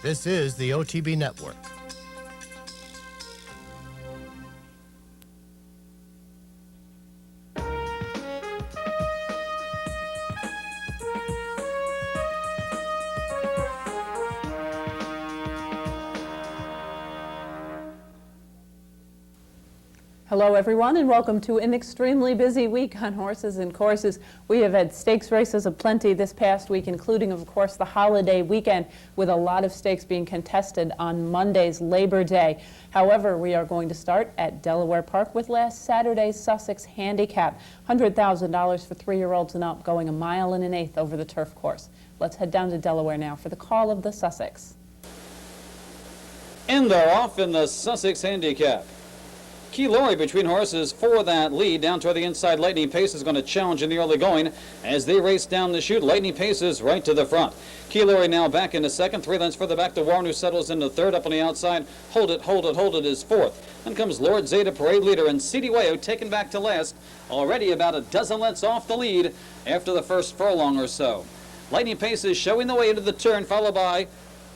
This is the OTB Network. Hello everyone, and welcome to an extremely busy week on Horses and Courses. We have had stakes races aplenty this past week, including of course the holiday weekend, with a lot of stakes being contested on Monday's Labor Day. However, we are going to start at Delaware Park with last Saturday's Sussex Handicap. $100,000 for 3-year-olds and up, going 1 1/8 over the turf course. Let's head down to Delaware now for the call of the Sussex. And they're off in the Sussex Handicap. Key Lori between horses for that lead. Down toward the inside, Lightning Pace is going to challenge in the early going as they race down the chute. Lightning Pace is right to the front. Key Lori now back into second. 3 lengths further back to Warren, who settles into third. Up on the outside, Hold It, Hold It, Hold It is fourth. Then comes Lord Zeta, parade leader, and CD Wayo taken back to last. Already about a dozen lengths off the lead after the first furlong or so. Lightning Pace is showing the way into the turn, followed by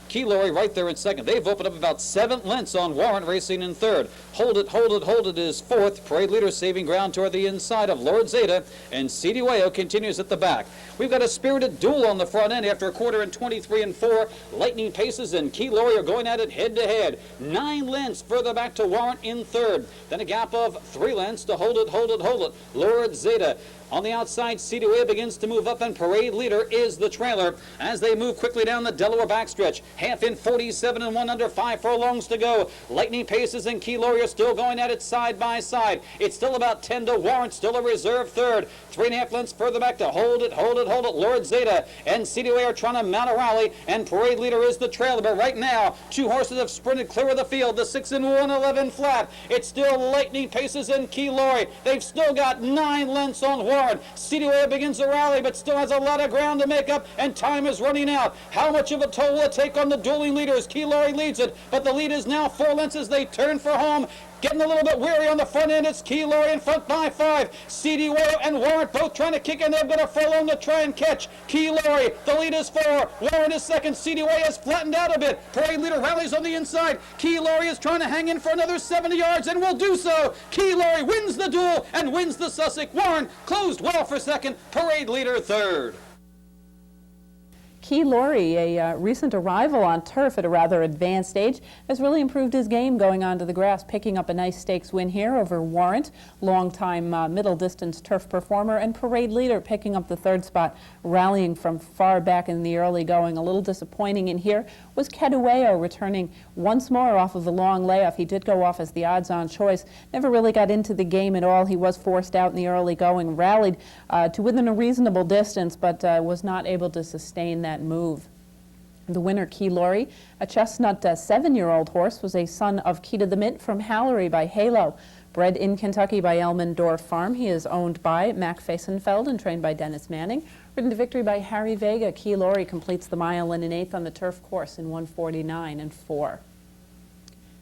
Key Lori right there in second. They've opened up about 7 lengths on Warrant racing in third. Hold It, Hold It, Hold It is fourth. Parade leader saving ground toward the inside of Lord Zeta, and CD Wayo continues at the back. We've got a spirited duel on the front end after a quarter in 23 and 4. Lightning Paces and Key Lori are going at it head to head. 9 lengths further back to Warrant in third. Then a gap of 3 lengths to Hold It, Hold It, Hold It. Lord Zeta. On the outside, CD Wayo begins to move up, and Parade Leader is the trailer as they move quickly down the Delaware backstretch. Half in 47 and 1 under 5 furlongs to go. Lightning Paces and Key Lori are still going at it side by side. It's still about 10 to Warrant, still a reserve third. 3.5 lengths further back to Hold It, Hold It, Hold It. Lord Zeta and CD Wayo are trying to mount a rally, and Parade Leader is the trailer. But right now, 2 horses have sprinted clear of the field. The 6 and 111 flat. It's still Lightning Paces and Key Lori. They've still got 9 lengths on Warrant. CD Wayo begins the rally, but still has a lot of ground to make up, and time is running out. How much of a toll will it take on the dueling leaders? Key Lori leads it, but the lead is now 4 lengths as they turn for home. Getting a little bit weary on the front end. It's Key Lori in front by 5. CD Wayo and Warrant both trying to kick in. They've got a furlong to try and catch. Key Lori, the lead is 4. Warrant is second. CD Wayo has flattened out a bit. Parade Leader rallies on the inside. Key Lori is trying to hang in for another 70 yards and will do so. Key Lori wins the duel and wins the Sussex. Warrant closed well for second. Parade Leader third. Key Lori, a recent arrival on turf at a rather advanced age, has really improved his game going onto the grass, picking up a nice stakes win here over Warrant, longtime middle-distance turf performer, and Parade Leader picking up the third spot, rallying from far back in the early going. A little disappointing in here was Kedueo, returning once more off of a long layoff. He did go off as the odds-on choice, never really got into the game at all. He was forced out in the early going, rallied to within a reasonable distance, but was not able to sustain that move. The winner, Key Lori, a chestnut 7-year-old horse, was a son of Key to the Mint from Hallery by Halo. Bred in Kentucky by Elmendorf Farm, he is owned by Mac Fasenfeld and trained by Dennis Manning. Ridden to victory by Harry Vega, Key Lori completes the 1 1/8 on the turf course in 1:49 and 4.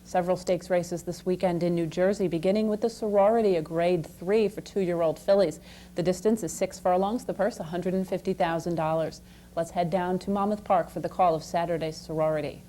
Several stakes races this weekend in New Jersey, beginning with the Sorority, a grade 3 for 2-year-old fillies. The distance is 6 furlongs, the purse $150,000. Let's head down to Monmouth Park for the call of Saturday's Sorority.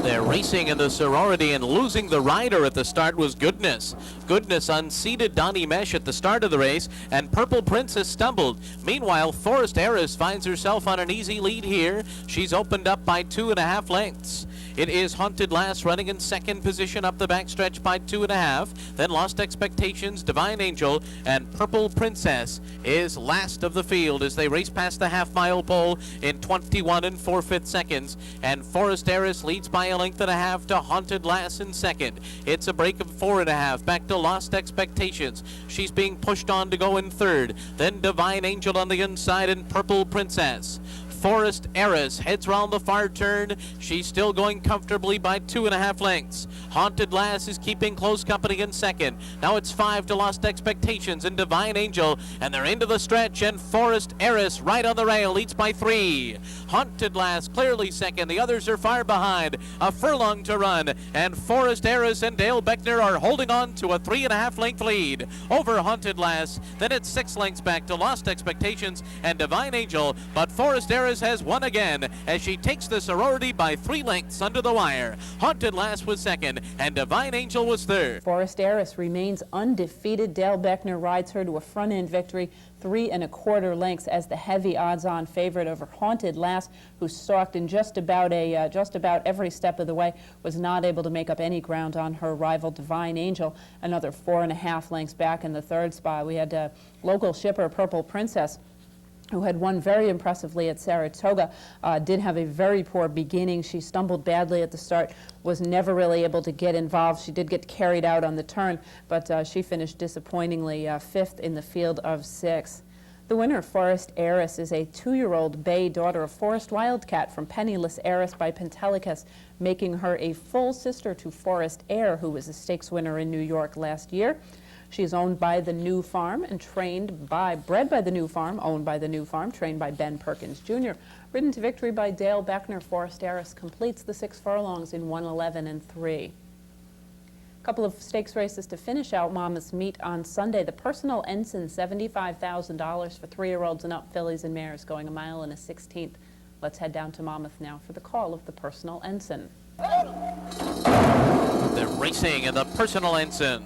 They're racing in the Sorority, and losing the rider at the start was Goodness. Goodness unseated Donnie Mesh at the start of the race, and Purple Princess stumbled. Meanwhile, Forest Heiress finds herself on an easy lead here. She's opened up by 2.5 lengths. It is Haunted Lass running in second position up the backstretch by 2.5. Then Lost Expectations, Divine Angel, and Purple Princess is last of the field as they race past the half-mile pole in 21 and 4/5 seconds. And Forest Heiress leads by 1.5 to Haunted Lass in second. It's a break of 4.5 back to Lost Expectations. She's being pushed on to go in third. Then Divine Angel on the inside and Purple Princess. Forest Heiress heads round the far turn. She's still going comfortably by 2.5 lengths. Haunted Lass is keeping close company in second. Now it's 5 to Lost Expectations and Divine Angel, and they're into the stretch, and Forest Heiress right on the rail leads by 3. Haunted Lass clearly second. The others are far behind. A furlong to run, and Forest Heiress and Dale Beckner are holding on to a 3.5 length lead over Haunted Lass. Then it's 6 lengths back to Lost Expectations and Divine Angel, but Forest Heiress Eris has won again as she takes the sorority by 3 lengths under the wire. Haunted Lass was second, and Divine Angel was third. Forest Heiress remains undefeated. Dale Beckner rides her to a front-end victory, 3 1/4 lengths as the heavy odds-on favorite over Haunted Lass, who stalked in just about every step of the way, was not able to make up any ground on her rival Divine Angel. Another 4 1/2 lengths back in the third spot. We had local shipper Purple Princess, who had won very impressively at Saratoga, did have a very poor beginning. She stumbled badly at the start, was never really able to get involved. She did get carried out on the turn, but she finished disappointingly 5th in the field of 6. The winner, Forest Heiress, is a 2-year-old bay daughter of Forest Wildcat from Penniless Heiress by Pentelicus, making her a full sister to Forest Air, who was a stakes winner in New York last year. She is owned by the New Farm and bred by the New Farm, owned by the New Farm, trained by Ben Perkins Jr. Ridden to victory by Dale Beckner, Forest Heiress completes the 6 furlongs in 1:11 3. A couple of stakes races to finish out Monmouth's meet on Sunday. The Personal Ensign, $75,000 for 3-year-olds and up fillies and mares, going 1 1/16. Let's head down to Monmouth now for the call of the Personal Ensign. They're racing in the Personal Ensign.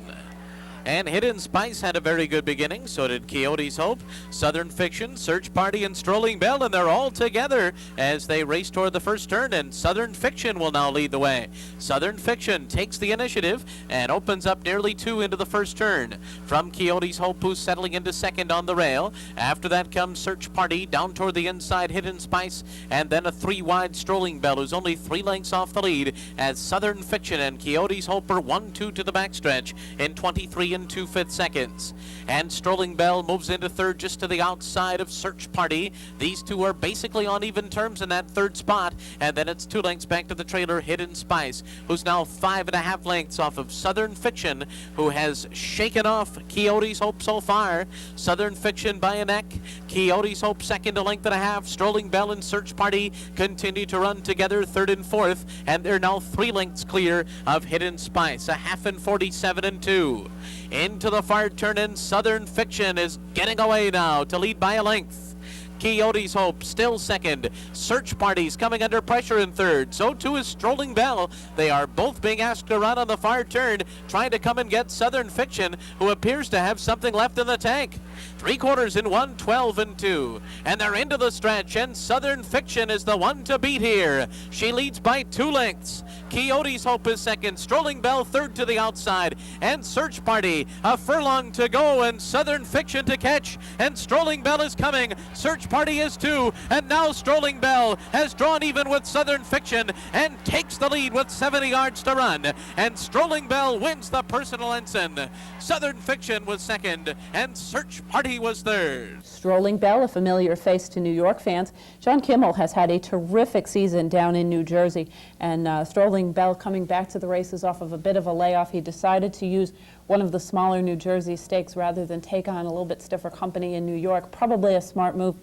And Hidden Spice had a very good beginning, so did Coyote's Hope, Southern Fiction, Search Party, and Strolling Bell, and they're all together as they race toward the first turn, and Southern Fiction will now lead the way. Southern Fiction takes the initiative and opens up nearly 2 into the first turn. From Coyote's Hope, who's settling into second on the rail. After that comes Search Party, down toward the inside, Hidden Spice, and then a 3-wide Strolling Bell, who's only 3 lengths off the lead, as Southern Fiction and Coyote's Hope are 1-2 to the backstretch in 23 and 2/5 seconds. And Strolling Bell moves into third just to the outside of Search Party. These two are basically on even terms in that third spot. And then it's 2 lengths back to the trailer, Hidden Spice, who's now 5 1/2 lengths off of Southern Fiction, who has shaken off Coyote's Hope so far. Southern Fiction by a neck. Coyote's Hope second, 1.5 lengths. Strolling Bell and Search Party continue to run together, 3rd and 4th. And they're now 3 lengths clear of Hidden Spice, 1/2 47 2. Into the far turn, and Southern Fiction is getting away now to lead by a length. Coyote's Hope still second. Search Party's coming under pressure in third. So too is Strolling Bell. They are both being asked to run on the far turn, trying to come and get Southern Fiction, who appears to have something left in the tank. 3/4 in 1, 12 and 2. And they're into the stretch, and Southern Fiction is the one to beat here. She leads by 2 lengths. Coyote's Hope is second. Strolling Bell third to the outside. And Search Party, a furlong to go, and Southern Fiction to catch. And Strolling Bell is coming. Search Party is 2. And now Strolling Bell has drawn even with Southern Fiction and takes the lead with 70 yards to run. And Strolling Bell wins the Personal Ensign. Southern Fiction was second, and Search Party was third. Strolling Bell, a familiar face to New York fans. John Kimmel has had a terrific season down in New Jersey, and Strolling Bell coming back to the races off of a bit of a layoff. He decided to use one of the smaller New Jersey stakes rather than take on a little bit stiffer company in New York. Probably a smart move,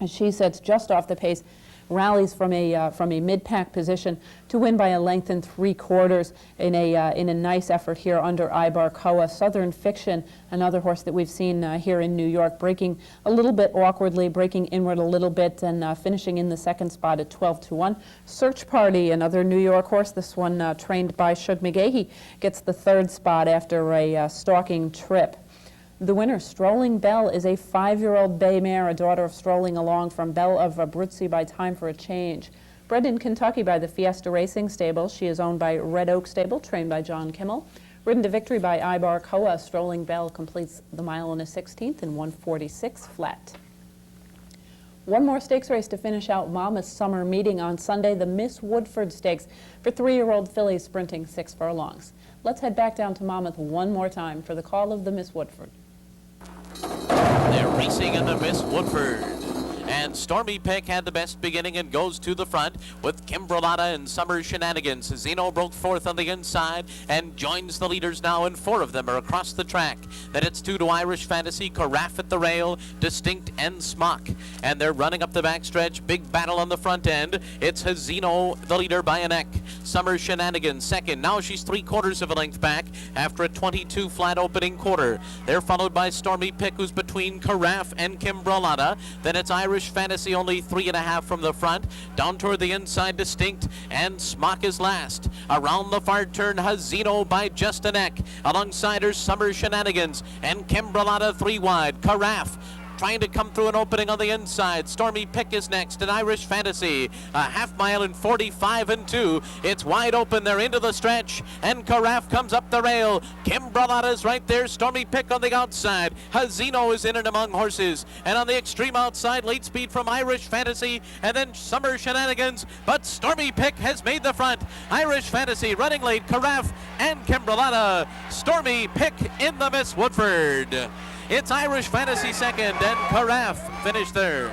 as she sets just off the pace, rallies from a mid-pack position to win by 1 3/4 in a nice effort here under Ibar Koa. Southern Fiction, another horse that we've seen here in New York, breaking a little bit awkwardly, breaking inward a little bit, and finishing in the second spot at 12-1. Search Party, another New York horse, this one trained by Shug McGahee, gets the 3rd spot after a stalking trip. The winner, Strolling Bell, is a 5-year-old bay mare, a daughter of Strolling Along from Belle of Abruzzi by Time for a Change. Bred in Kentucky by the Fiesta Racing Stable, she is owned by Red Oak Stable, trained by John Kimmel. Ridden to victory by Ibar Koa, Strolling Bell completes the 1 1/16 in 1:46 flat. One more stakes race to finish out Monmouth's summer meeting on Sunday, the Miss Woodford Stakes for 3-year-old fillies sprinting 6 furlongs. Let's head back down to Monmouth one more time for the call of the Miss Woodford. They're racing in the Miss Woodford. And Stormy Peck had the best beginning and goes to the front with Kimbrelata and Summer Shenanigans. Zeno broke 4th on the inside and joins the leaders now, and 4 of them are across the track. Then it's 2 to Irish Fantasy, Carafe at the rail, Distinct, and Smock. And they're running up the backstretch. Big battle on the front end. It's Hazino, the leader by a neck. Summer Shenanigans second. Now she's 3/4 of a length back after a 22 flat opening quarter. They're followed by Stormy Peck, who's between Carafe and Kimbrelata. Then it's Irish Irish Fantasy only 3.5 from the front. Down toward the inside, Distinct, and Smock is last. Around the far turn, Hazino by just a neck. Alongside her, Summer Shenanigans, and Kimbrelata 3 wide. Carafe trying to come through an opening on the inside. Stormy Pick is next, and Irish Fantasy. A half mile in 45 and 2. It's wide open. They're into the stretch, and Carafe comes up the rail. Kimbrelata is right there. Stormy Pick on the outside. Hazino is in and among horses. And on the extreme outside, late speed from Irish Fantasy, and then Summer Shenanigans. But Stormy Pick has made the front. Irish Fantasy running late. Carafe and Kimbrelata. Stormy Pick in the Miss Woodford. It's Irish Fantasy second, and Carafe finished third.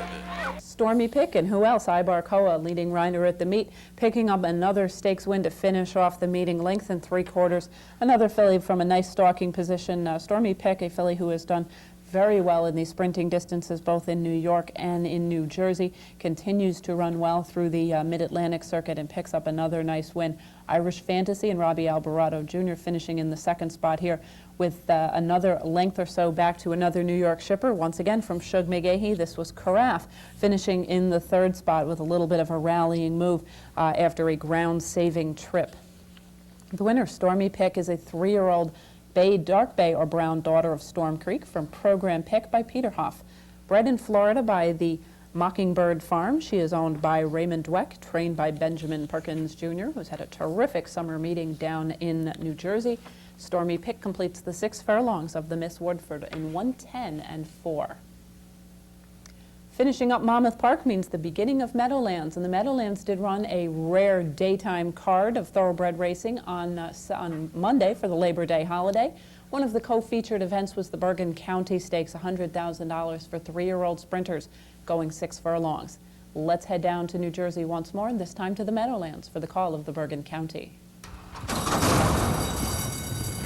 Stormy Pick, and who else? Ibarcoa, leading rider at the meet, picking up another stakes win to finish off the meeting. Length and 3/4. Another filly from a nice stalking position. Stormy Pick, a filly who has done very well in these sprinting distances, both in New York and in New Jersey, continues to run well through the Mid-Atlantic circuit and picks up another nice win. Irish Fantasy and Robbie Alvarado Jr. finishing in the second spot here with another length or so back to another New York shipper. Once again from Shug McGahee, this was Carafe finishing in the third spot with a little bit of a rallying move after a ground-saving trip. The winner, Stormy Pick, is a 3-year-old Dark Bay or Brown daughter of Storm Creek from Program Pick by Peter Hoff. Bred in Florida by the Mockingbird Farm, she is owned by Raymond Dweck, trained by Benjamin Perkins Jr., who's had a terrific summer meeting down in New Jersey. Stormy Pick completes the 6 furlongs of the Miss Woodford in 1:10 and 4. Finishing up Monmouth Park means the beginning of Meadowlands, and the Meadowlands did run a rare daytime card of thoroughbred racing on Monday for the Labor Day holiday. One of the co-featured events was the Bergen County Stakes, $100,000 for 3-year-old sprinters going 6 furlongs. Let's head down to New Jersey once more, and this time to the Meadowlands for the call of the Bergen County.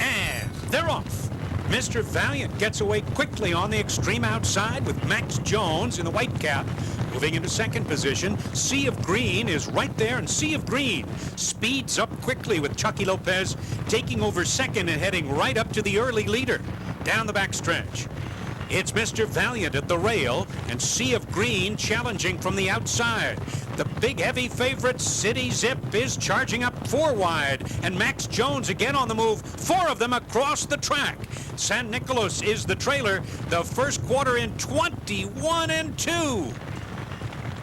And they're off. Mr. Valiant gets away quickly on the extreme outside with Max Jones in the white cap. Moving into second position, Sea of Green is right there, and Sea of Green speeds up quickly with Chucky Lopez taking over second and heading right up to the early leader down the backstretch. It's Mr. Valiant at the rail, and Sea of Green challenging from the outside. The big heavy favorite, City Zip, is charging up 4 wide, and Max Jones again on the move, 4 of them across the track. San Nicolas is the trailer, the first quarter in 21 and 2.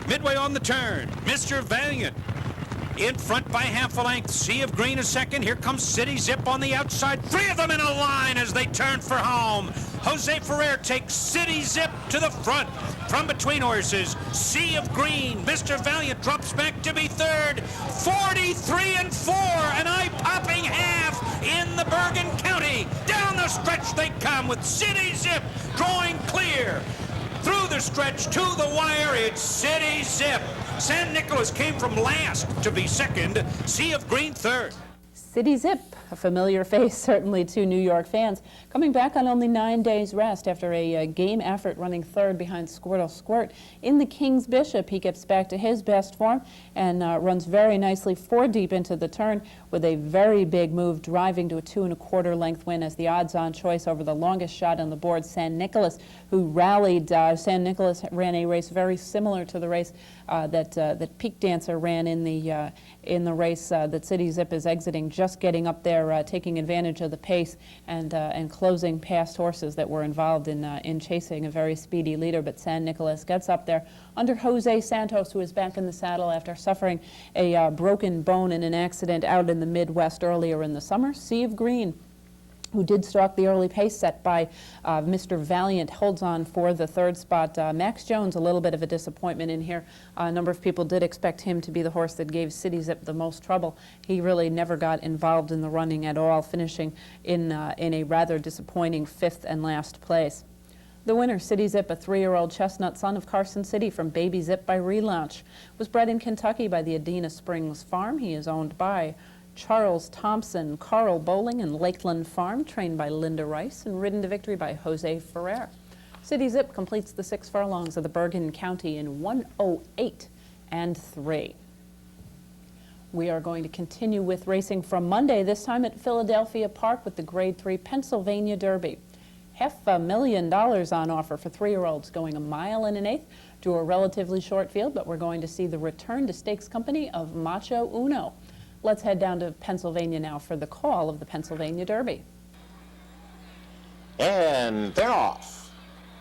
Midway on the turn, Mr. Valiant in front by half a length. Sea of Green is second. Here comes City Zip on the outside. 3 of them in a line as they turn for home. Jose Ferrer takes City Zip to the front. From between horses, Sea of Green. Mr. Valiant drops back to be third. 43 and 4, an eye-popping half in the Bergen County. Down the stretch they come with City Zip drawing clear. Through the stretch to the wire, it's City Zip. San Nicolas came from last to be second. Sea of Green third. City Zip, a familiar face certainly to New York fans, coming back on only 9 days rest after a game effort running third behind Squirtle Squirt. In the King's Bishop, he gets back to his best form and runs very nicely 4 deep into the turn with a very big move, driving to a 2 1/4 length win as the odds-on choice over the longest shot on the board, San Nicolas, who rallied. San Nicolas ran a race very similar to the race that Peak Dancer ran in the race that City Zip is exiting, just getting up there, taking advantage of the pace and closing past horses that were involved in chasing a very speedy leader. But San Nicolas gets up there under Jose Santos, who is back in the saddle after suffering a broken bone in an accident out in the Midwest earlier in the summer. Sea of Green, who did stalk the early pace set by Mr. Valiant, holds on for the third spot. Max Jones, a little bit of a disappointment in here. A number of people did expect him to be the horse that gave City Zip the most trouble. He really never got involved in the running at all, finishing in a rather disappointing 5th and last place. The winner, City Zip, a 3-year-old chestnut son of Carson City from Baby Zip by Relaunch, was bred in Kentucky by the Adena Springs Farm. He is owned by Charles Thompson, Carl Bowling, and Lakeland Farm, trained by Linda Rice, and ridden to victory by Jose Ferrer. City Zip completes the 6 furlongs of the Bergen County in 1:08 and 3. We are going to continue with racing from Monday, this time at Philadelphia Park with the Grade 3 Pennsylvania Derby. $500,000 on offer for 3-year-olds going 1 1/8 to a relatively short field, but we're going to see the return to stakes company of Macho Uno. Let's head down to Pennsylvania now for the call of the Pennsylvania Derby. And they're off.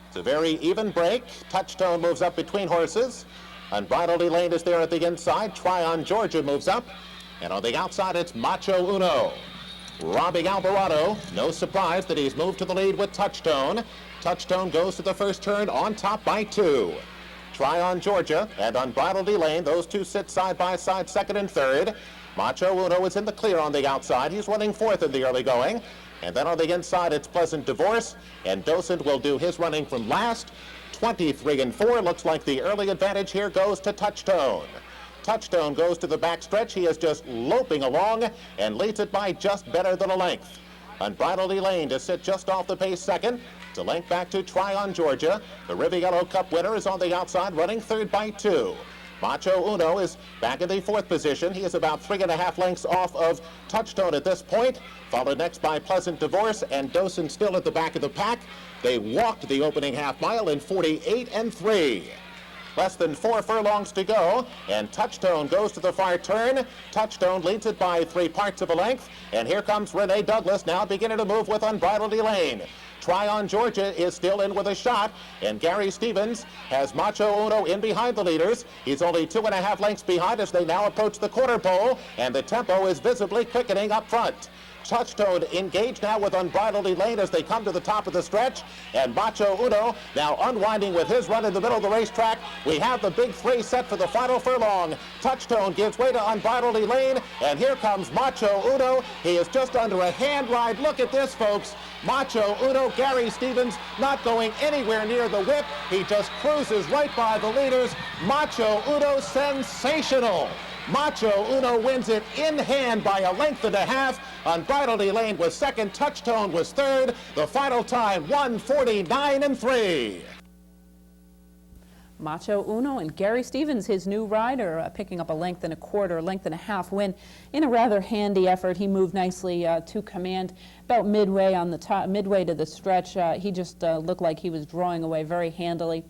It's a very even break. Touchstone moves up between horses. Unbridled Elaine is there at the inside. Tryon Georgia moves up. And on the outside, it's Macho Uno. Robbie Alvarado, no surprise that he's moved to the lead with Touchstone. Touchstone goes to the first turn on top by 2. Tryon Georgia and Unbridled Elaine, those two sit side by side, second and third. Macho Uno is in the clear on the outside. He's running fourth in the early going. And then on the inside, it's Pleasant Divorce, and Docent will do his running from last. 23-4, looks like the early advantage here goes to Touchstone. Touchstone goes to the backstretch. He is just loping along and leads it by just better than a length. Unbridled Elaine to sit just off the pace second. To link back to Tryon Georgia. The Riviera Cup winner is on the outside, running third by 2. Macho Uno is back in the fourth position. He is about 3.5 lengths off of Touchstone at this point, followed next by Pleasant Divorce and Docent still at the back of the pack. They walked the opening half mile in 48-3. Less than 4 furlongs to go, and Touchstone goes to the far turn. Touchstone leads it by 3 parts of a length, and here comes Renee Douglas now beginning to move with Unbridled Elaine. Tryon Georgia is still in with a shot, and Gary Stevens has Macho Uno in behind the leaders. He's only 2.5 lengths behind as they now approach the quarter pole, and the tempo is visibly quickening up front. Touchstone engaged now with Unbridled Elaine as they come to the top of the stretch, and Macho Uno now unwinding with his run in the middle of the racetrack. We have the big 3 set for the final furlong. Touchstone gives way to Unbridled Elaine, and here comes Macho Uno. He is just under a hand ride. Look at this, folks. Macho Uno, Gary Stevens not going anywhere near the whip. He just cruises right by the leaders. Macho Uno, sensational. Macho Uno wins it in hand by 1.5 lengths. Unbridled Elaine was second. Touchstone was third. The final time, 1:49.3. Macho Uno and Gary Stevens, his new rider, picking up 1.25 length win in a rather handy effort. He moved nicely to command about midway on the top, midway to the stretch. He just looked like he was drawing away very handily.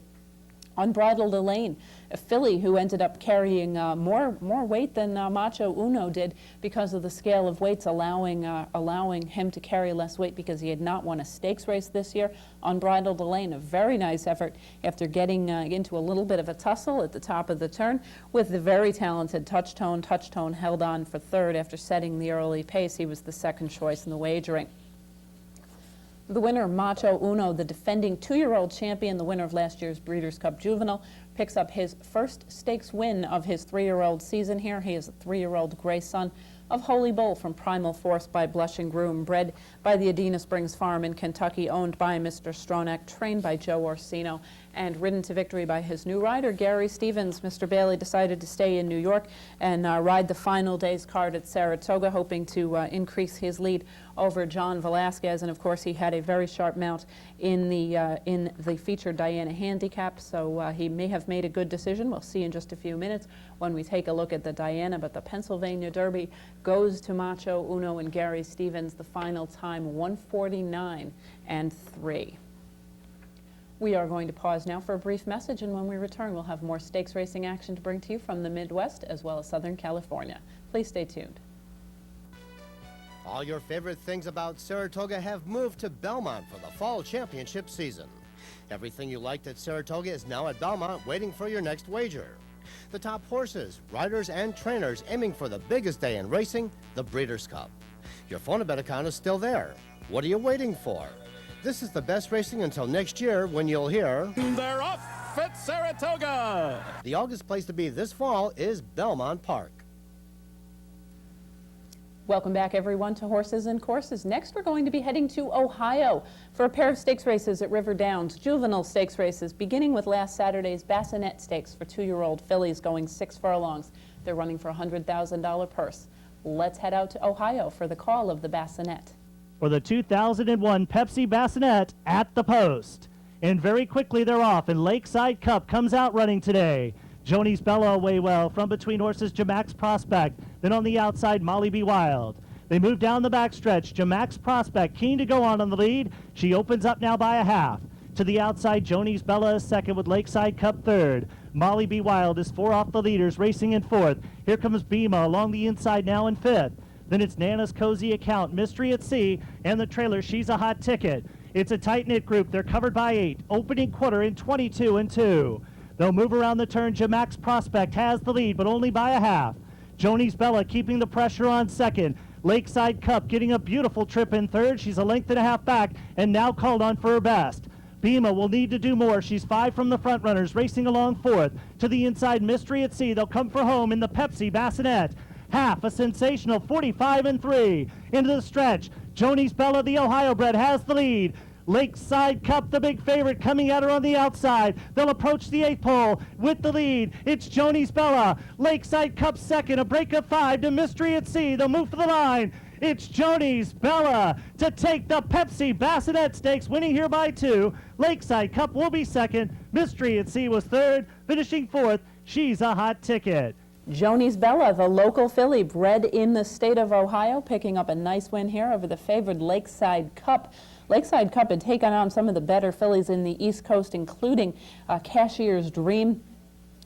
Unbridled Elaine, a filly who ended up carrying more weight than Macho Uno did because of the scale of weights allowing him to carry less weight because he had not won a stakes race this year. Unbridled Elaine, a very nice effort after getting into a little bit of a tussle at the top of the turn with the very talented Touchstone. Touchstone held on for third after setting the early pace. He was the second choice in the wagering. The winner, Macho Uno, the defending 2-year-old champion, the winner of last year's Breeders' Cup Juvenile, picks up his first stakes win of his 3-year-old season here. He is a 3-year-old gray son of Holy Bull from Primal Force by Blushing Groom, bred by the Adena Springs Farm in Kentucky, owned by Mr. Stronach, trained by Joe Orsino, and ridden to victory by his new rider, Gary Stevens. Mr. Bailey decided to stay in New York and ride the final day's card at Saratoga, hoping to increase his lead over John Velasquez. And of course, he had a very sharp mount in the featured Diana handicap, so he may have made a good decision. We'll see in just a few minutes when we take a look at the Diana. But the Pennsylvania Derby goes to Macho Uno and Gary Stevens. The final time, 1:49.3. We are going to pause now for a brief message, and when we return, we'll have more stakes racing action to bring to you from the Midwest as well as Southern California. Please stay tuned. All your favorite things about Saratoga have moved to Belmont for the fall championship season. Everything you liked at Saratoga is now at Belmont waiting for your next wager. The top horses, riders, and trainers aiming for the biggest day in racing, the Breeders' Cup. Your Phonabet account is still there. What are you waiting for? This is the best racing until next year when you'll hear... They're off at Saratoga! The August place to be this fall is Belmont Park. Welcome back, everyone, to Horses and Courses. Next, we're going to be heading to Ohio for a pair of stakes races at River Downs, juvenile stakes races, beginning with last Saturday's Bassinet Stakes for 2-year-old fillies going 6 furlongs. They're running for a $100,000 purse. Let's head out to Ohio for the call of the Bassinet. For the 2001 Pepsi Bassinet at the post. And very quickly they're off, and Lakeside Cup comes out running today. Joni's Bella away well from between horses Jamax Prospect, then on the outside Molly Be Wild. They move down the backstretch. Jamax Prospect keen to go on the lead. She opens up now by a half. To the outside, Joni's Bella is second with Lakeside Cup third. Molly B. Wild is 4 off the leaders, racing in fourth. Here comes Bema along the inside now in fifth. Then it's Nana's Cozy Account, Mystery at Sea, and the trailer She's a Hot Ticket. It's a tight-knit group. They're covered by 8. Opening quarter in 22 and 2. They'll move around the turn. Jamax Prospect has the lead, but only by a half. Joni's Bella keeping the pressure on second. Lakeside Cup getting a beautiful trip in third. She's a length and a half back and now called on for her best. Bema will need to do more. She's 5 from the front runners, racing along fourth. To the inside, Mystery at Sea. They'll come for home in the Pepsi Bassinet. Half a sensational 45 and 3. Into the stretch, Joni's Bella, the Ohio bred, has the lead. Lakeside Cup, the big favorite, coming at her on the outside. They'll approach the 8th pole with the lead. It's Joni's Bella. Lakeside Cup second, a break of 5 to Mystery at Sea. They'll move for the line. It's Joni's Bella to take the Pepsi Bassinet Stakes, winning here by 2. Lakeside Cup will be second. Mystery at Sea was third, finishing fourth. She's a Hot Ticket. Joni's Bella, the local filly bred in the state of Ohio, picking up a nice win here over the favored Lakeside Cup. Lakeside Cup had taken on some of the better fillies in the East Coast, including Cashier's Dream.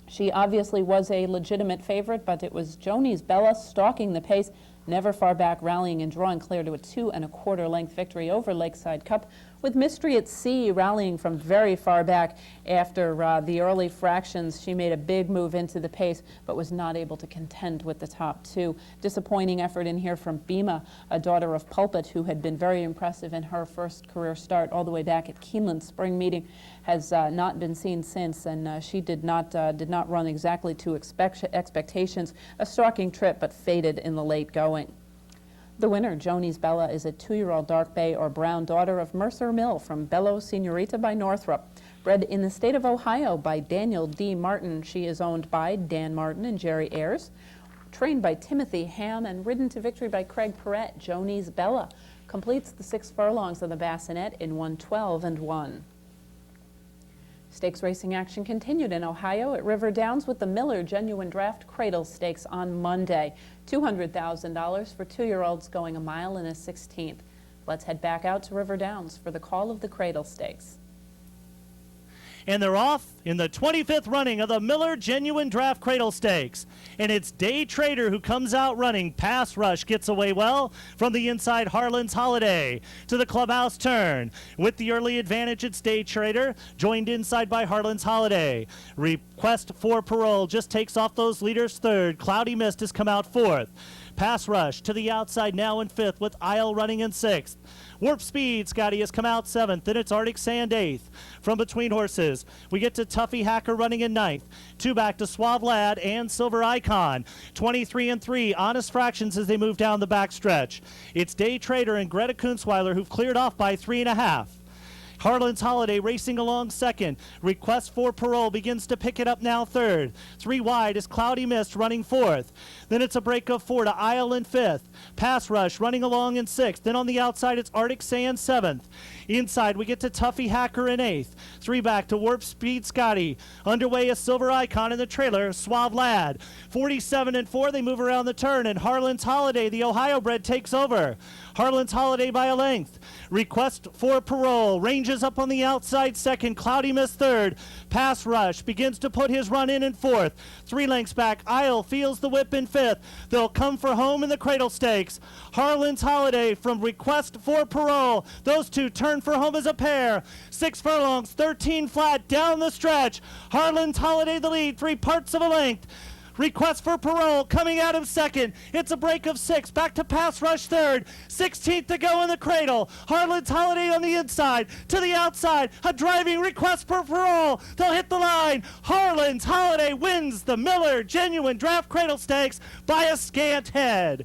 She obviously was a legitimate favorite, but it was Joni's Bella stalking the pace, never far back, rallying and drawing clear to a 2 1/4 length victory over Lakeside Cup, with Mystery at Sea rallying from very far back after the early fractions. She made a big move into the pace, but was not able to contend with the top 2. Disappointing effort in here from Bema, a daughter of Pulpit, who had been very impressive in her first career start all the way back at Keeneland Spring Meeting, has not been seen since, and she did not run exactly to expectations. A stalking trip, but faded in the late going. The winner, Joni's Bella, is a 2-year-old dark bay or brown daughter of Mercer Mill from Bello Senorita by Northrop. Bred in the state of Ohio by Daniel D. Martin, she is owned by Dan Martin and Jerry Ayers. Trained by Timothy Ham and ridden to victory by Craig Perrette, Joni's Bella completes the 6 furlongs of the Bassinet in 1:12 and 1. Stakes racing action continued in Ohio at River Downs with the Miller Genuine Draft Cradle Stakes on Monday. $200,000 for 2-year-olds going 1 1/16. Let's head back out to River Downs for the call of the Cradle Stakes. And they're off in the 25th running of the Miller Genuine Draft Cradle Stakes. And it's Day Trader who comes out running. Pass Rush gets away well from the inside. Harlan's Holiday to the clubhouse turn. With the early advantage, it's Day Trader, joined inside by Harlan's Holiday. Request for Parole just takes off those leaders third. Cloudy Mist has come out fourth. Pass Rush to the outside now in fifth, with Isle running in sixth. Warp Speed, Scotty, has come out seventh. Then it's Arctic Sand eighth. From between horses, we get to Tuffy Hacker running in ninth. 2 back to Suave Lad and Silver Icon. 23 and 3, Honest Fractions as they move down the backstretch. It's Day Trader and Greta Kunzweiler who've cleared off by 3.5. Harlan's Holiday racing along second. Request for Parole begins to pick it up now third. 3 wide is Cloudy Mist running fourth. Then it's a break of 4 to Isle in fifth. Pass Rush running along in sixth. Then on the outside it's Arctic Sand seventh. Inside we get to Tuffy Hacker in eighth. 3 back to Warp Speed Scotty. Underway is Silver Icon in the trailer, Suave Lad. 47 and 4, they move around the turn, and Harlan's Holiday, the Ohio bred, takes over. Harlan's Holiday by a length. Request for Parole ranges up on the outside second. Cloudy Mist third. Pass Rush begins to put his run in fourth. 3 lengths back. Isle feels the whip in fifth. They'll come for home in the Cradle Stakes. Harlan's Holiday from Request for Parole. Those two turn for home as a pair. 6 furlongs, 13 flat down the stretch. Harlan's Holiday the lead, 3 parts of a length. Request for Parole coming out of second. It's a break of 6. Back to Pass Rush third. 16th to go in the cradle. Harlan's Holiday on the inside. To the outside. A driving Request for Parole. They'll hit the line. Harlan's Holiday wins the Miller Genuine Draft Cradle Stakes by a scant head.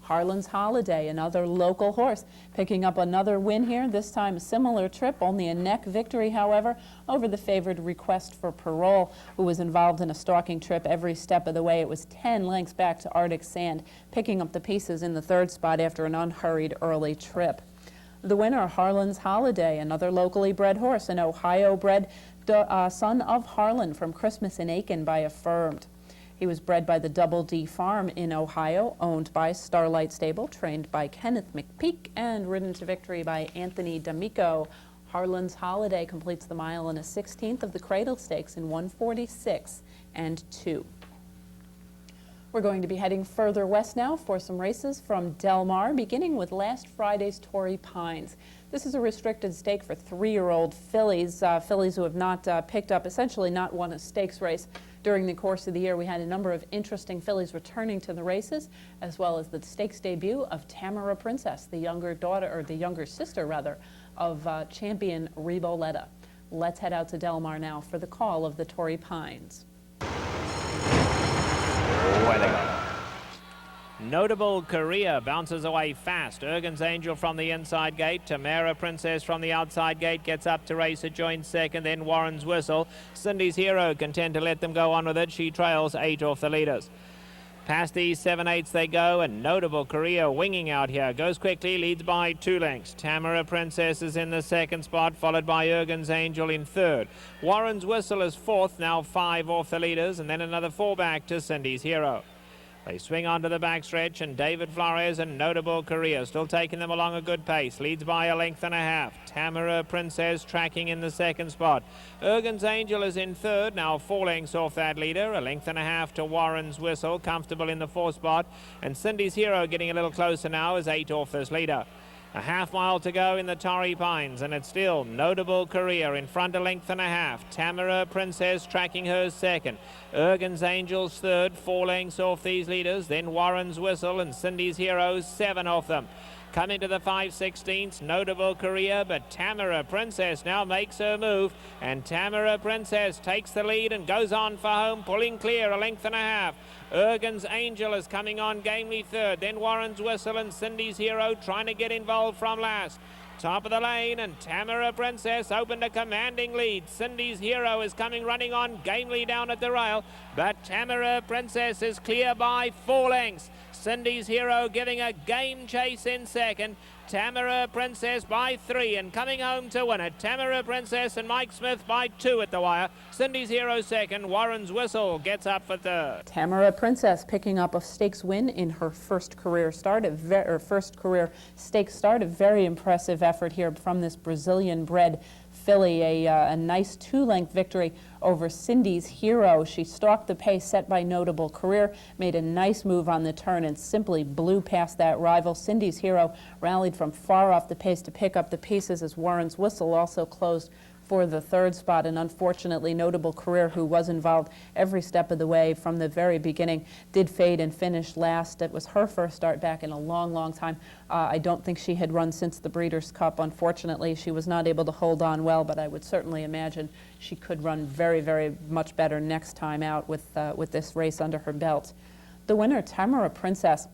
Harlan's Holiday, another local horse, picking up another win here, this time a similar trip, only a neck victory, however, over the favored Request for Parole, who was involved in a stalking trip every step of the way. It was 10 lengths back to Arctic Sand, picking up the pieces in the third spot after an unhurried early trip. The winner, Harlan's Holiday, another locally bred horse, an Ohio-bred son of Harlan from Christmas in Aiken by Affirmed. He was bred by the Double D Farm in Ohio, owned by Starlight Stable, trained by Kenneth McPeak, and ridden to victory by Anthony D'Amico. Harlan's Holiday completes the mile in a 16th of the Cradle Stakes in 1:46 and 2. We're going to be heading further west now for some races from Del Mar, beginning with last Friday's Torrey Pines. This is a restricted stake for 3-year-old fillies, fillies who have not picked up, essentially not won a stakes race. During the course of the year, we had a number of interesting fillies returning to the races, as well as the stakes debut of Tamara Princess, the younger daughter, or the younger sister rather, of champion Riboletta. Let's head out to Del Mar now for the call of the Torrey Pines. Away they go. Notable Korea bounces away fast. Ergen's Angel from the inside gate. Tamara Princess from the outside gate gets up to race it, joins second, then Warren's Whistle. Cindy's Hero content to let them go on with it. She trails 8 off the leaders. Past the 7/8 they go, and Notable Korea winging out here. Goes quickly, leads by 2 lengths. Tamara Princess is in the second spot, followed by Ergen's Angel in third. Warren's Whistle is fourth, now 5 off the leaders, and then another 4 back to Cindy's Hero. They swing onto the backstretch, and David Flores and Notable Korea still taking them along a good pace. Leads by a length and a half. Tamara Princess tracking in the second spot. Ergen's Angel is in third, now 4 lengths off that leader. A length and a half to Warren's Whistle, comfortable in the 4th spot. And Cindy's Hero getting a little closer now, is 8 off this leader. A half mile to go in the Torrey Pines, and it's still Notable Korea in front, a length and a half. Tamara Princess tracking hers second. Ergen's Angel's third, 4 lengths off these leaders. Then Warren's Whistle and Cindy's Hero, 7 off them. Coming to the 5/16, Notable Korea, but Tamara Princess now makes her move, and Tamara Princess takes the lead and goes on for home, pulling clear, a length and a half. Ergen's Angel is coming on gamely third, then Warren's Whistle and Cindy's Hero trying to get involved from last. Top of the lane, and Tamara Princess opened a commanding lead. Cindy's Hero is coming running on gamely down at the rail, but Tamara Princess is clear by 4 lengths. Cindy's Hero giving a game chase in second. Tamara Princess by 3 and coming home to win it. Tamara Princess and Mike Smith by 2 at the wire. Cindy's Hero second. Warren's Whistle gets up for third. Tamara Princess picking up a stakes win in her first career start, first career stakes start. A very impressive effort here from this Brazilian-bred filly. A nice 2-length victory over Cindy's Hero. She stalked the pace set by Notable Korea, made a nice move on the turn, and simply blew past that rival. Cindy's Hero rallied from far off the pace to pick up the pieces as Warren's Whistle also closed for the 3rd spot, and unfortunately Notable Korea, who was involved every step of the way from the very beginning, did fade and finished last. It was her first start back in a long, long time. I don't think she had run since the Breeders' Cup. Unfortunately, she was not able to hold on well, but I would certainly imagine she could run very, very much better next time out with this race under her belt. The winner, Tamara Princess,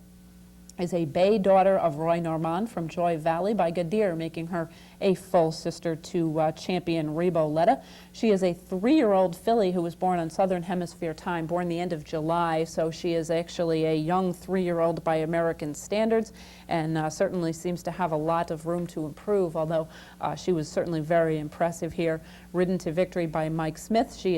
is a bay daughter of Roy Normand from Joy Valley by Gadir, making her a full sister to champion Riboletta. She is a 3-year-old filly who was born on Southern Hemisphere time, born the end of July, so she is actually a young 3-year-old by American standards, and certainly seems to have a lot of room to improve, although she was certainly very impressive here. Ridden to victory by Mike Smith. She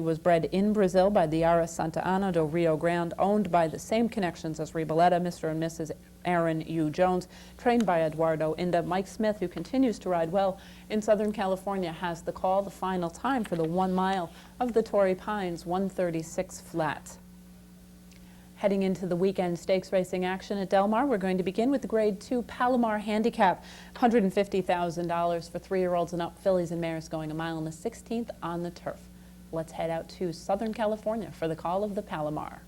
was bred in Brazil by the Ara Santa Ana do Rio Grande, owned by the same connections as Riboletta, Mr. and Mrs. Aaron U. Jones, trained by Eduardo Inda. Mike Smith, who continues to ride well in Southern California, has the call. The final time for the 1 mile of the Torrey Pines, 1:36 flat. Heading into the weekend stakes racing action at Del Mar, we're going to begin with the Grade 2 Palomar Handicap. $150,000 for 3-year-olds and up, fillies and mares going a mile and a 16th on the turf. Let's head out to Southern California for the call of the Palomar.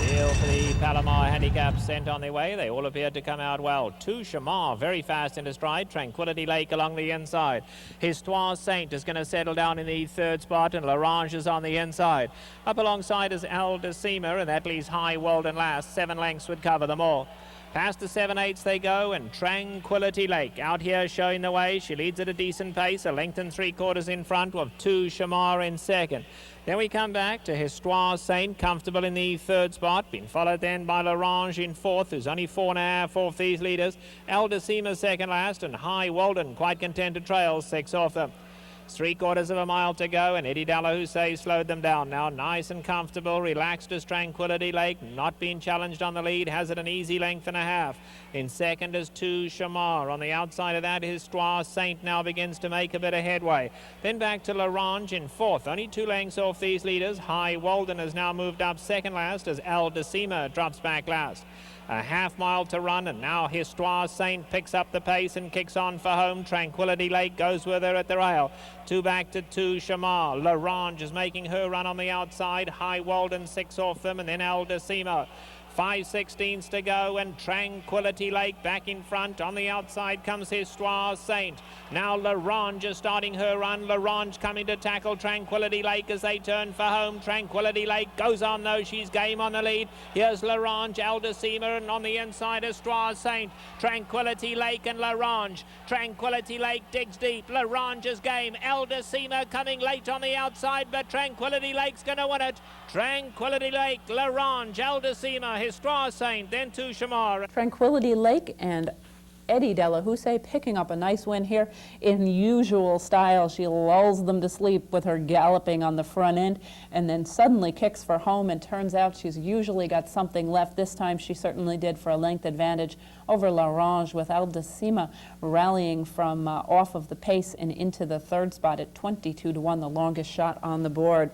Deal for the Palomar Handicap sent on their way. They all appeared to come out well. 2 Chamar very fast into stride. Tranquility Lake along the inside. Histoire Saint is going to settle down in the 3rd spot, and L'Orange is on the inside. Up alongside is Al Decima, and that leaves High Walden last. 7 lengths would cover them all. Past the 7/8 they go, and Tranquility Lake out here showing the way. She leads at a decent pace, a length and 3/4 in front, with 2 Chamar in second. Then we come back to Histoire Saint, comfortable in the 3rd spot, been followed then by L'Orange in 4th, who's only 4.5 off these leaders. El Decima second last, and High Walden quite content to trail 6 off them. 3/4 of a mile to go, and Eddie Dalahousie slowed them down. Now nice and comfortable, relaxed as Tranquility Lake, not being challenged on the lead, has it an easy length and a half. In second is Two Shamar. On the outside of that, Histoire Saint now begins to make a bit of headway. Then back to Larange in fourth, only 2 lengths off these leaders. High Walden has now moved up second last as Al Decima drops back last. A half mile to run, and now Histoire Saint picks up the pace and kicks on for home. Tranquility Lake goes with her at the rail. 2 back to Two Shamar. Larange is making her run on the outside. High Walden 6 off them, and then El Decimo. 5/16 to go, and Tranquility Lake back in front. On the outside comes Histoire Saint. Now Larange is starting her run. Larange coming to tackle Tranquility Lake as they turn for home. Tranquility Lake goes on though. She's game on the lead. Here's Larange, El Decima, and on the inside Histoire Saint. Tranquility Lake and Larange. Tranquility Lake digs deep. Larange is game. El Decima coming late on the outside, but Tranquility Lake's going to win it. Tranquility Lake, Larange, El Decima, Histoire Saint, then Two Shamar. Tranquility Lake and Eddie Dalahousie picking up a nice win here in usual style. She lulls them to sleep with her galloping on the front end and then suddenly kicks for home, and turns out she's usually got something left. This time she certainly did, for a length advantage over Larange, with El Decima rallying from off of the pace and into the third spot at 22-1, the longest shot on the board.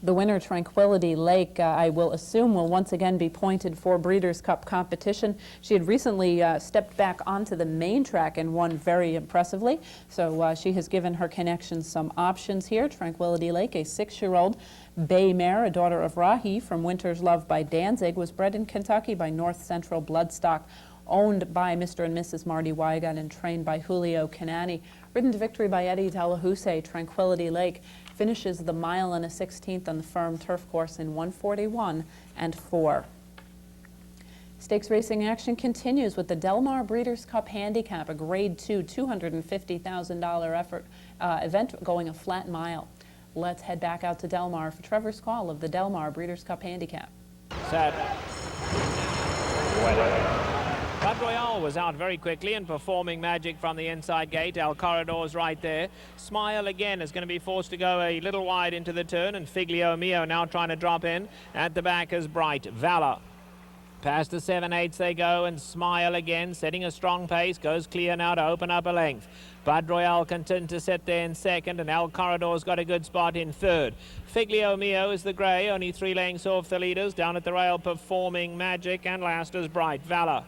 The winner, Tranquility Lake, I will assume will once again be pointed for Breeders' Cup competition. She had recently stepped back onto the main track and won very impressively, so she has given her connections some options here. Tranquility Lake, a 6-year-old bay mare, a daughter of Rahi from Winter's Love by Danzig, was bred in Kentucky by North Central Bloodstock, owned by Mr. and Mrs. Marty Wygott and trained by Julio Canani. Ridden to victory by Eddie Dalahousie, Tranquility Lake finishes the 1 1/16 on the firm turf course in 1:41.4. Stakes racing action continues with the Del Mar Breeders' Cup Handicap, a Grade 2 $250,000 event going a flat mile. Let's head back out to Del Mar for Trevor's call of the Del Mar Breeders' Cup Handicap. Set. Bud Royale was out very quickly and Performing Magic from the inside gate. El Corridor's right there. Smile again is going to be forced to go a little wide into the turn, and Figlio Mio now trying to drop in. At the back is Bright Valor. Past the 7/8 they go, and Smile again, setting a strong pace, goes clear now to open up a length. Bud Royale continues to sit there in second, and El Corridor's got a good spot in third. Figlio Mio is the grey, only 3 lengths off the leaders. Down at the rail, Performing Magic, and last is Bright Valor.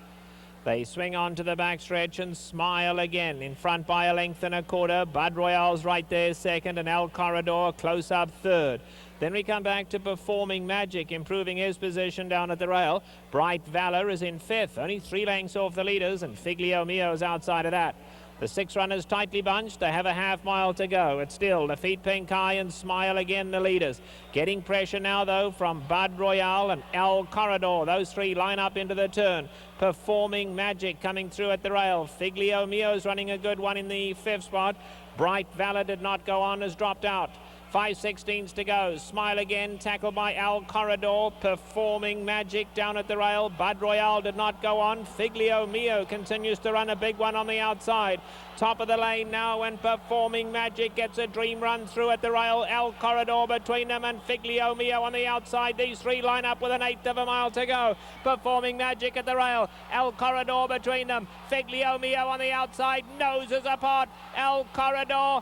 They swing on to the backstretch, and Smile again. In front by a length and a quarter. Bud Royale's right there second, and El Corridor close up third. Then we come back to Performing Magic, improving his position down at the rail. Bright Valor is in fifth, only 3 lengths off the leaders, and Figlio Mio is outside of that. The 6 runners tightly bunched. They have a half mile to go. It's still Defeat Pink Eye and Smile again, the leaders. Getting pressure now, though, from Bud Royale and El Corridor. Those 3 line up into the turn. Performing Magic coming through at the rail. Figlio Mio's running a good one in the 5th spot. Bright Valor did not go on, has dropped out. 5/16 to go. Smile again, tackled by El Corridor. Performing Magic down at the rail. Bud Royale did not go on. Figlio Mio continues to run a big one on the outside. Top of the lane now, and Performing Magic gets a dream run through at the rail. El Corridor between them and Figlio Mio on the outside. These 3 line up with an 1/8 of a mile to go. Performing Magic at the rail. El Corridor between them. Figlio Mio on the outside. Noses apart. El Corridor,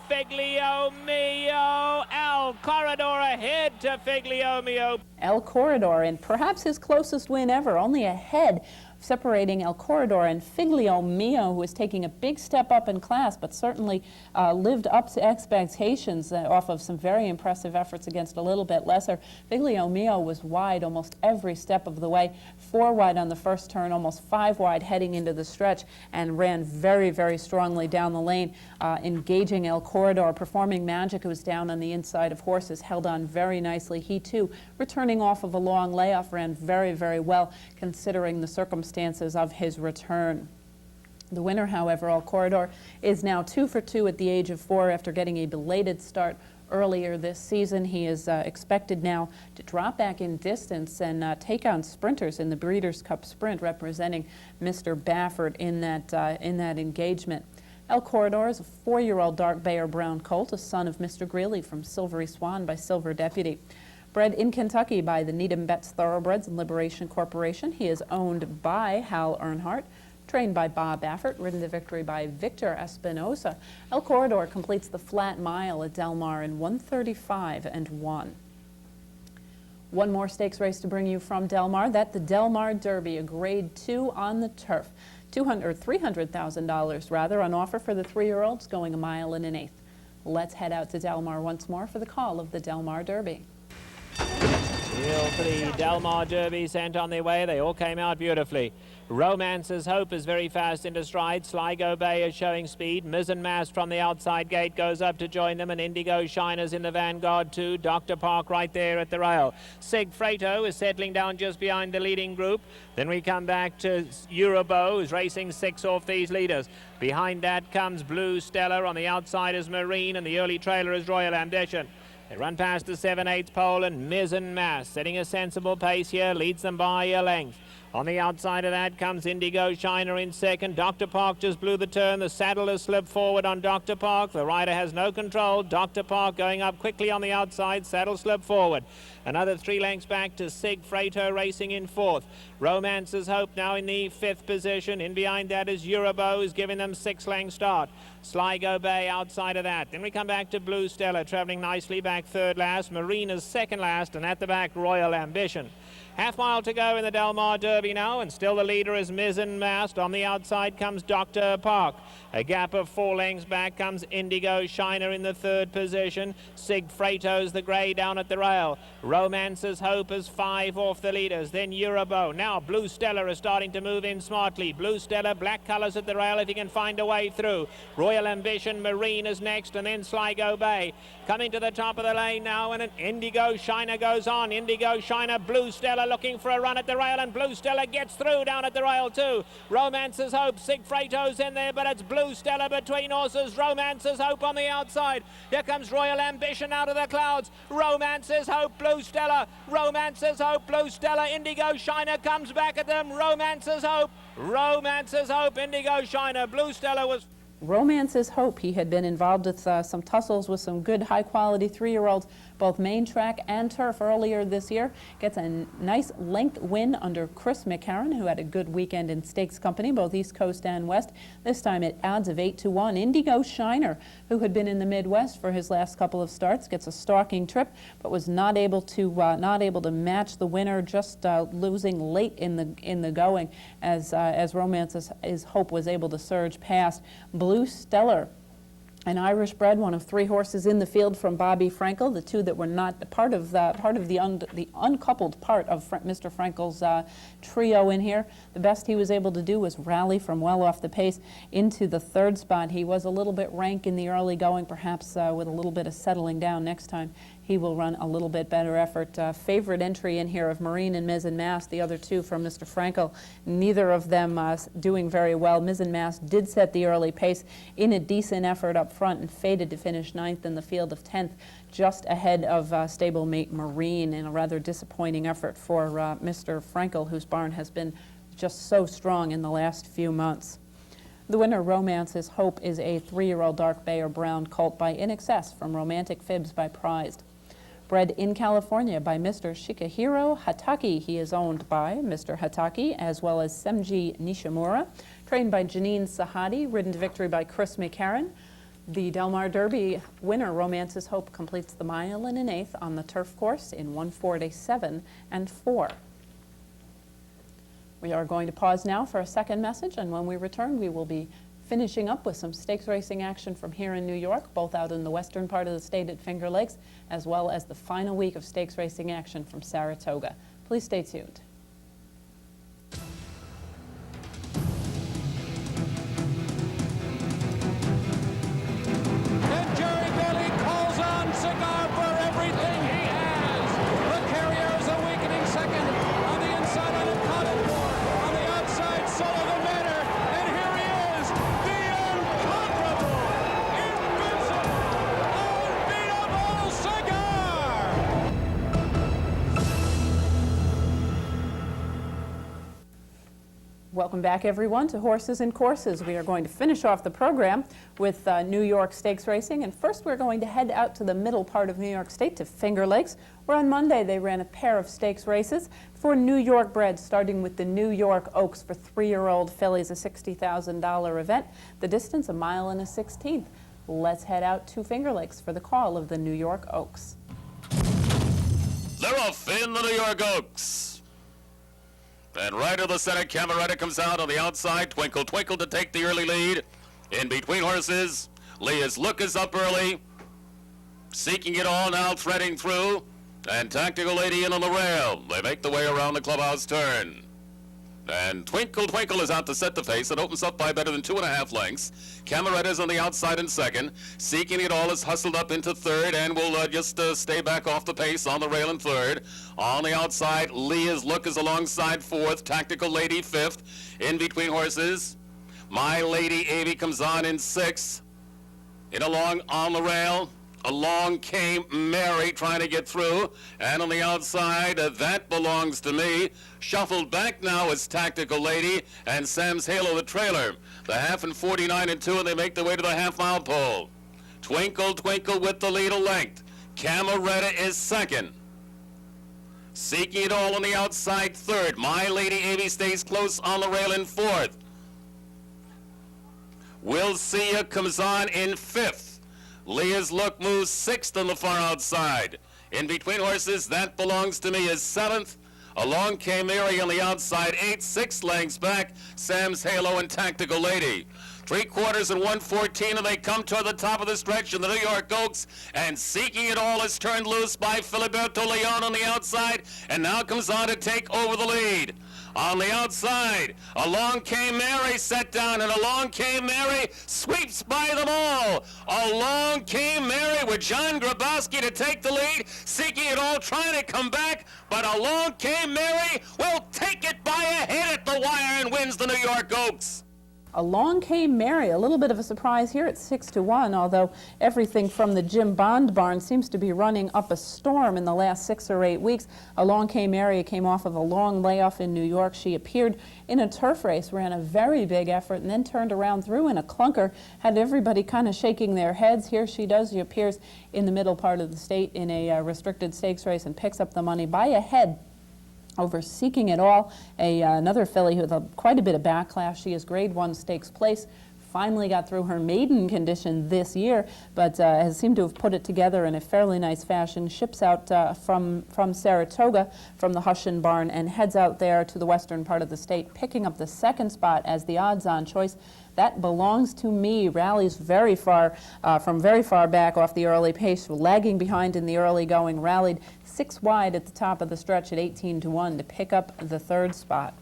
Figlio Mio. El Corridor ahead to Figlio Mio. El Corridor, and perhaps his closest win ever, only ahead, separating El Corridor and Figlio Mio, who is taking a big step up in class, but certainly lived up to expectations off of some very impressive efforts against a little bit lesser. Figlio Mio was wide almost every step of the way, 4 wide on the first turn, almost 5 wide heading into the stretch, and ran very, very strongly down the lane, engaging El Corridor. Performing Magic, who was down on the inside of horses, held on very nicely. He, too, returning off of a long layoff, ran very, very well, considering the circumstances of his return. The winner, however, El Corridor, is now 2 for 2 at the age of 4 after getting a belated start earlier this season. He is expected now to drop back in distance and take on sprinters in the Breeders' Cup Sprint, representing Mr. Baffert in that engagement. El Corridor is a 4-year-old dark bay or brown colt, a son of Mr. Greeley from Silvery Swan by Silver Deputy. Bred in Kentucky by the Needham Betts Thoroughbreds and Liberation Corporation, he is owned by Hal Earnhardt. Trained by Bob Baffert, ridden to victory by Victor Espinosa. El Corridor completes the flat mile at Del Mar in 1:35.1. One more stakes race to bring you from Del Mar. That's the Del Mar Derby, a Grade 2 on the turf. $300,000 rather on offer for the 3-year-olds going 1 1/8 miles. Let's head out to Del Mar once more for the call of the Del Mar Derby. Wheel for the Del Mar Derby sent on their way. They all came out beautifully. Romance's Hope is very fast into stride. Sligo Bay is showing speed. Mizzen Mast from the outside gate goes up to join them, and Indigo Shiner's in the vanguard too. Dr. Park right there at the rail. Sig Freito is settling down just behind the leading group. Then we come back to Eurobo, who's racing 6 off these leaders. Behind that comes Blue Stella. On the outside is Marine, and the early trailer is Royal Ambition. They run past the 7/8 pole, and Mizzen Mast, setting a sensible pace here, leads them by a length. On the outside of that comes Indigo Shiner in second. Dr. Park just blew the turn. The saddle has slipped forward on Dr. Park. The rider has no control. Dr. Park going up quickly on the outside. Saddle slipped forward. Another 3 lengths back to Sig Freito racing in 4th. Romance's Hope now in the 5th position. In behind that is Eurobo, who's giving them 6 length start. Sligo Bay outside of that. Then we come back to Blue Stella, travelling nicely back 3rd last. Marina's 2nd last, and at the back Royal Ambition. Half mile to go in the Del Mar Derby now, and still the leader is Mizzen Mast. On the outside comes Dr. Park. A gap of 4 lengths back comes Indigo Shiner in the 3rd position. Sig Freito's the grey down at the rail. Romance's Hope is 5 off the leaders. Then Eurobo. Now Blue Stella is starting to move in smartly. Blue Stella, black colours at the rail if he can find a way through. Royal Ambition, Marine is next, and then Sligo Bay. Coming to the top of the lane now, and an Indigo Shiner goes on. Indigo Shiner, Blue Stella looking for a run at the rail, and Blue Stella gets through down at the rail too. Romance's Hope, Sig Freito's in there, but it's Blue Stella between horses. Romance's Hope on the outside. Here comes Royal Ambition out of the clouds. Romance's Hope, Blue Stella. Romance's Hope, Blue Stella. Indigo Shiner comes back at them. Romance's Hope. Romance's Hope, Indigo Shiner. Blue Stella was... Romance's Hope. He had been involved with some tussles with some good high-quality 3-year-olds, both main track and turf earlier this year. Gets a nice length win under Chris McCarron, who had a good weekend in stakes company, both East Coast and West. This time at odds of 8-1. Indigo Shiner, who had been in the Midwest for his last couple of starts, gets a stalking trip, but was not able to match the winner, just losing late in the going as Romance's Hope was able to surge past. Blue Stellar, an Irish bred, one of 3 horses in the field from Bobby Frankel, the 2 that were not part of the uncoupled part of Mr. Frankel's trio in here. The best he was able to do was rally from well off the pace into the 3rd spot. He was a little bit rank in the early going, perhaps with a little bit of settling down next time. He will run a little bit better effort. Favorite entry in here of Marine and Mizzen Mast, the other 2 from Mr. Frankel. Neither of them doing very well. Mizzen Mast did set the early pace in a decent effort up front and faded to finish 9th in the field of 10th, just ahead of stablemate Marine, in a rather disappointing effort for Mr. Frankel, whose barn has been just so strong in the last few months. The winner, Romance's Hope, is a 3-year-old dark bay or brown colt by In Excess from Romantic Fibs by Prized. Bred in California by Mr. Shikahiro Hataki. He is owned by Mr. Hataki as well as Semji Nishimura. Trained by Janine Sahadi, ridden to victory by Chris McCarron. The Del Mar Derby winner, Romance's Hope, completes the 1 1/8 miles on the turf course in 1:47.4. We are going to pause now for a second message, and when we return, we will be finishing up with some stakes racing action from here in New York, both out in the western part of the state at Finger Lakes, as well as the final week of stakes racing action from Saratoga. Please stay tuned. And Jerry Bailey calls on Cigar for everything he has. The carrier is a weakening second. On the inside, unaccounted for. On the outside, Sullivan Manor. And here he is, the incomparable, invincible, unbeatable Cigar! Welcome back, everyone, to Horses and Courses. We are going to finish off the program with New York Stakes racing, and first we're going to head out to the middle part of New York State to Finger Lakes, where on Monday they ran a pair of stakes races for New York breds, starting with the New York Oaks for 3-year-old fillies, a $60,000 event. The distance, 1 1/16 miles. Let's head out to Finger Lakes for the call of the New York Oaks. They're off in the New York Oaks. And right to the center, Cameretta comes out on the outside. Twinkle, Twinkle to take the early lead. In between horses, Leah's Look is up early. Seeking it all now, threading through. And Tactical Lady in on the rail. They make the way around the clubhouse turn. And Twinkle, Twinkle is out to set the pace. It opens up by better than 2.5 lengths. Cameretta's on the outside in second. Seeking it all is hustled up into third and will just stay back off the pace on the rail in third. On the outside, Leah's Look is alongside fourth. Tactical Lady fifth. In between horses, My Lady Avie comes on in sixth. In along on the rail, along came Mary trying to get through, and on the outside, That Belongs to Me. Shuffled back now is Tactical Lady and Sam's Halo the trailer. The half in 49-2, and they make their way to the half-mile pole. Twinkle, Twinkle with the lead a length. Cameretta is second. Seeking it all on the outside third. My Lady Avie stays close on the rail in fourth. We'll See Ya comes on in fifth. Leah's Look moves sixth on the far outside. In between horses, That Belongs to Me is seventh. Along came Mary on the outside, 6 lengths back, Sam's Halo and Tactical Lady. 3/4 and 1/14, and they come toward the top of the stretch in the New York Oaks, and Seeking It All is turned loose by Filiberto Leon on the outside, and now comes on to take over the lead. On the outside, along came Mary, set down, and along came Mary, sweeps by them all. Along came Mary with John Grabowski to take the lead, Seeking It All trying to come back, but along came Mary, will take it by a hit at the wire and wins the New York Oaks. Along Came Mary, a little bit of a surprise here at 6-1, although everything from the Jim Bond barn seems to be running up a storm in the last 6 or 8 weeks. Along Came Mary came off of a long layoff in New York. She appeared in a turf race, ran a very big effort, and then turned around through in a clunker, had everybody kind of shaking their heads. Here she does. She appears in the middle part of the state in a restricted stakes race and picks up the money by a head over Seeking It All, another filly with quite a bit of backlash. She is Grade 1 stakes place. Finally got through her maiden condition this year, but has seemed to have put it together in a fairly nice fashion. Ships out from Saratoga, from the Hushin barn, and heads out there to the western part of the state, picking up the second spot as the odds-on choice. That Belongs to Me rallies very far, from very far back off the early pace, lagging behind in the early going, rallied 6 wide at the top of the stretch at 18-1 to pick up the third spot.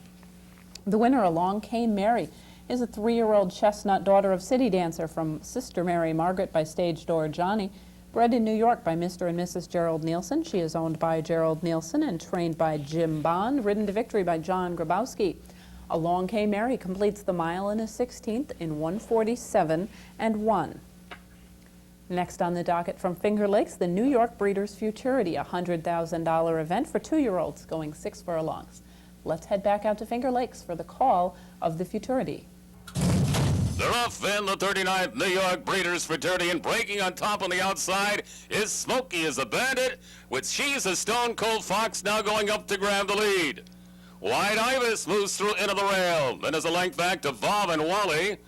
The winner, Along Came Mary, is a 3-year-old chestnut daughter of City Dancer from Sister Mary Margaret by Stage Door Johnny. Bred in New York by Mr. and Mrs. Gerald Nielsen. She is owned by Gerald Nielsen and trained by Jim Bond, ridden to victory by John Grabowski. Along Came Mary completes the 1 1/16 in 1:47.1. Next on the docket from Finger Lakes, the New York Breeders' Futurity, a $100,000 event for 2-year-olds going 6 furlongs. Let's head back out to Finger Lakes for the call of the Futurity. They're off in the 39th New York Breeders' Fraternity, and breaking on top on the outside is Smokey as a Bandit, with She's a Stone Cold Fox now going up to grab the lead. White Ibis moves through into the rail, then is a length back to Bob and Wally.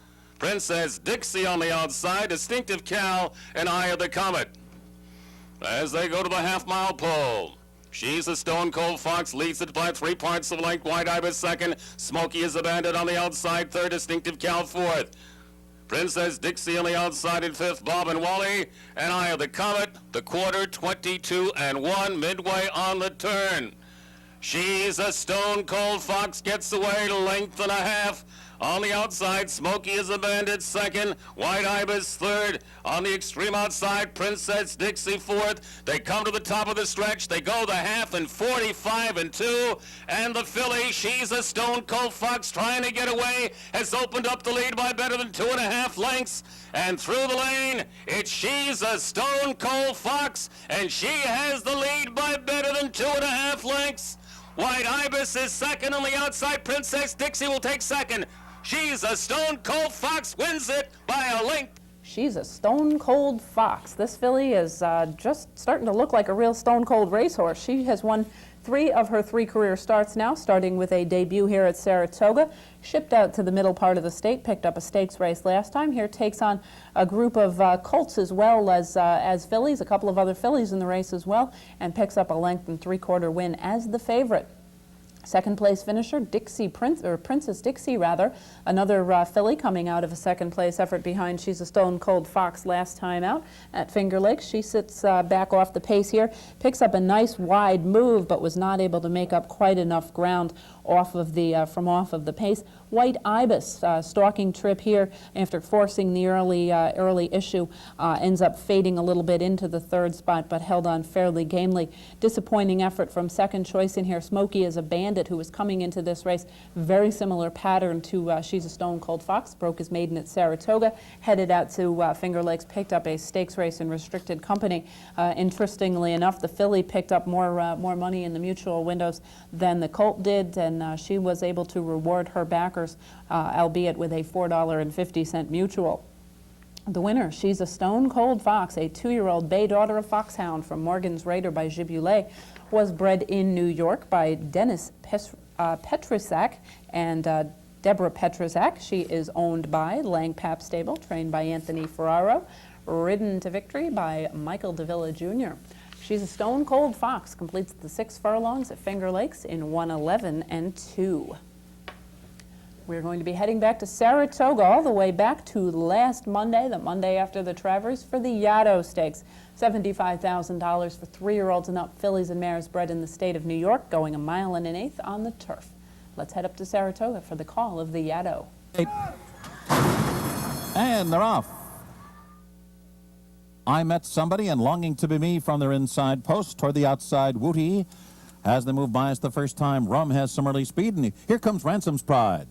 Princess Dixie on the outside, Distinctive Cal, and Eye of the Comet. As they go to the half-mile pole, She's a Stone Cold Fox leads it by 3 parts of length. White Ibis second. Smokey is a Bandit on the outside third. Distinctive Cal fourth. Princess Dixie on the outside in fifth. Bob and Wally and Eye of the Comet. The quarter 22-1 midway on the turn. She's a Stone Cold Fox gets away length and a half. On the outside, Smokey is a Bandit second, White Ibis third. On the extreme outside, Princess Dixie fourth. They come to the top of the stretch. They go the half in 45-2. And the filly, She's a Stone Cold Fox, trying to get away, has opened up the lead by better than 2.5 lengths. And through the lane, it's She's a Stone Cold Fox, and she has the lead by better than 2.5 lengths. White Ibis is second on the outside. Princess Dixie will take second. She's a Stone Cold Fox, wins it by a length. She's a Stone Cold Fox. This filly is just starting to look like a real Stone Cold racehorse. She has won 3 of her 3 career starts now, starting with a debut here at Saratoga. Shipped out to the middle part of the state, picked up a stakes race last time. Here takes on a group of colts as well as fillies, a couple of other fillies in the race as well, and picks up a length and 3/4 win as the favorite. Second place finisher, Princess Dixie rather, another filly coming out of a second place effort behind She's a Stone Cold Fox last time out at Finger Lakes. She sits back off the pace here, picks up a nice wide move, but was not able to make up quite enough ground off of the pace. White Ibis, stalking trip here after forcing the early issue, ends up fading a little bit into the 3rd spot, but held on fairly gamely. Disappointing effort from second choice in here. Smokey is a Bandit, who was coming into this race. Very similar pattern to She's a Stone Cold Fox. Broke his maiden at Saratoga, headed out to Finger Lakes, picked up a stakes race in restricted company. Interestingly enough, the filly picked up more money in the mutual windows than the colt did, and she was able to reward her backers, albeit with a $4.50 mutual. The winner, She's a Stone Cold Fox, a 2-year-old bay daughter of Foxhound from Morgan's Raider by Gibulet, was bred in New York by Dennis Petrisak and Deborah Petrisak. She is owned by Lang Pap Stable, trained by Anthony Ferraro, ridden to victory by Michael Davila Jr. She's a Stone Cold Fox, completes the 6 furlongs at Finger Lakes in 1:11 and 2. We're going to be heading back to Saratoga, all the way back to last Monday, the Monday after the Travers, for the Yaddo Stakes. $75,000 for 3-year-olds and up, fillies and mares bred in the state of New York, going 1 1/8 miles on the turf. Let's head up to Saratoga for the call of the Yaddo. And they're off. I Met Somebody and Longing to Be Me from their inside post toward the outside. Wooty as they move by us the first time. Rum has some early speed, and here comes Ransom's Pride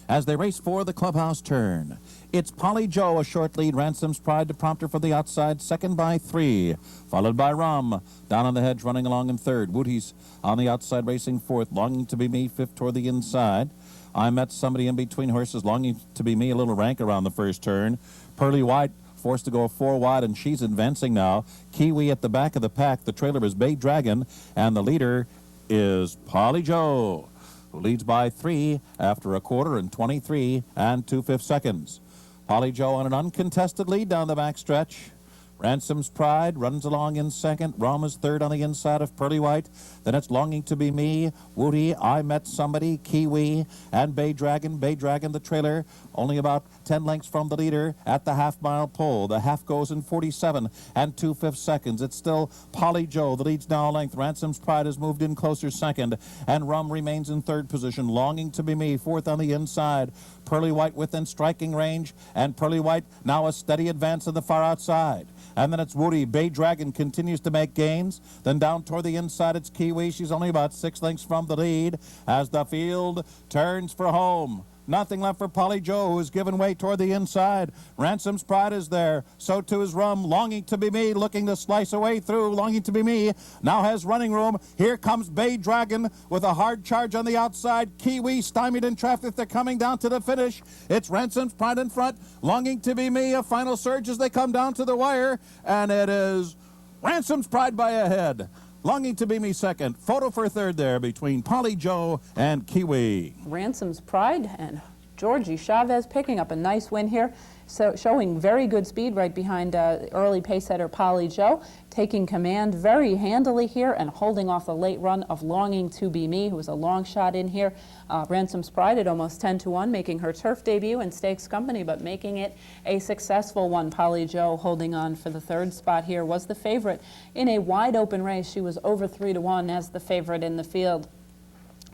as they race for the clubhouse turn. It's Polly Joe, a short lead. Ransom's Pride to prompt her for the outside, second by 3, followed by Rum. Down on the hedge, running along in third. Wooty's on the outside, racing fourth. Longing to Be Me, fifth toward the inside. I Met Somebody in between horses. Longing to Be Me, a little rank around the first turn. Pearly White forced to go 4 wide, and she's advancing now. Kiwi at the back of the pack. The trailer is Bay Dragon, and the leader is Polly Joe, who leads by 3 after 1/4 and 23 2/5 seconds. Polly Joe on an uncontested lead down the back stretch. Ransom's Pride runs along in second. Rum is third on the inside of Pearly White. Then it's Longing to Be Me, Wooty, I Met Somebody, Kiwi, and Bay Dragon. Bay Dragon, the trailer, only about 10 lengths from the leader at the half-mile pole. The half goes in 47 2/5 seconds. It's still Polly Joe. The lead's now a length. Ransom's Pride has moved in closer second, and Rum remains in third position. Longing to Be Me, fourth on the inside. Pearly White within striking range, and Pearly White now a steady advance in the far outside. And then it's Wooty. Bay Dragon continues to make gains. Then down toward the inside, it's Kiwi. She's only about 6 lengths from the lead as the field turns for home. Nothing left for Polly Joe, who's given way toward the inside. Ransom's Pride is there. So too is Rum. Longing to Be Me, looking to slice away through. Longing to Be Me now has running room. Here comes Bay Dragon with a hard charge on the outside. Kiwi stymied in traffic. They're coming down to the finish. It's Ransom's Pride in front. Longing to Be Me, a final surge as they come down to the wire. And it is Ransom's Pride by a head. Longing to Be Me second. Photo for third there between Polly Joe and Kiwi. Ransom's Pride and Georgie Chavez picking up a nice win here, so showing very good speed right behind early pace setter Polly Joe, taking command very handily here and holding off the late run of Longing to Be Me, who was a long shot in here. Ransom's Pride at almost 10-1, making her turf debut in stakes company, but making it a successful one. Polly Joe holding on for the third spot here, was the favorite in a wide open race. She was over 3-1 as the favorite in the field.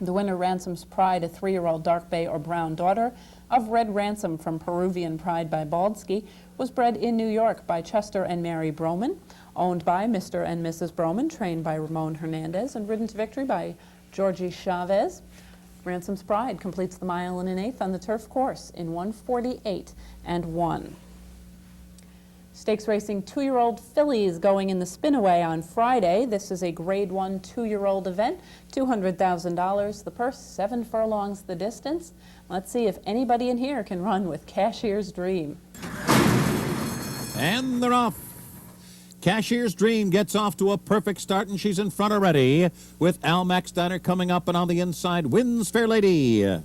The winner, Ransom's Pride, a 3-year-old dark bay or brown daughter of Red Ransom from Peruvian Pride by Baldsky, was bred in New York by Chester and Mary Broman, owned by Mr. and Mrs. Broman, trained by Ramon Hernandez, and ridden to victory by Georgie Chavez. Ransom's Pride completes the 1 1/8 miles on the turf course in 1:48 and 1. Stakes racing 2-year-old fillies going in the Spinaway on Friday. This is a Grade 1 2-year-old event, $200,000 the purse, 7 furlongs the distance. Let's see if anybody in here can run with Cashier's Dream. And they're off. Cashier's Dream gets off to a perfect start, and she's in front already with Al Maxdiner coming up, and on the inside wins Fair Lady.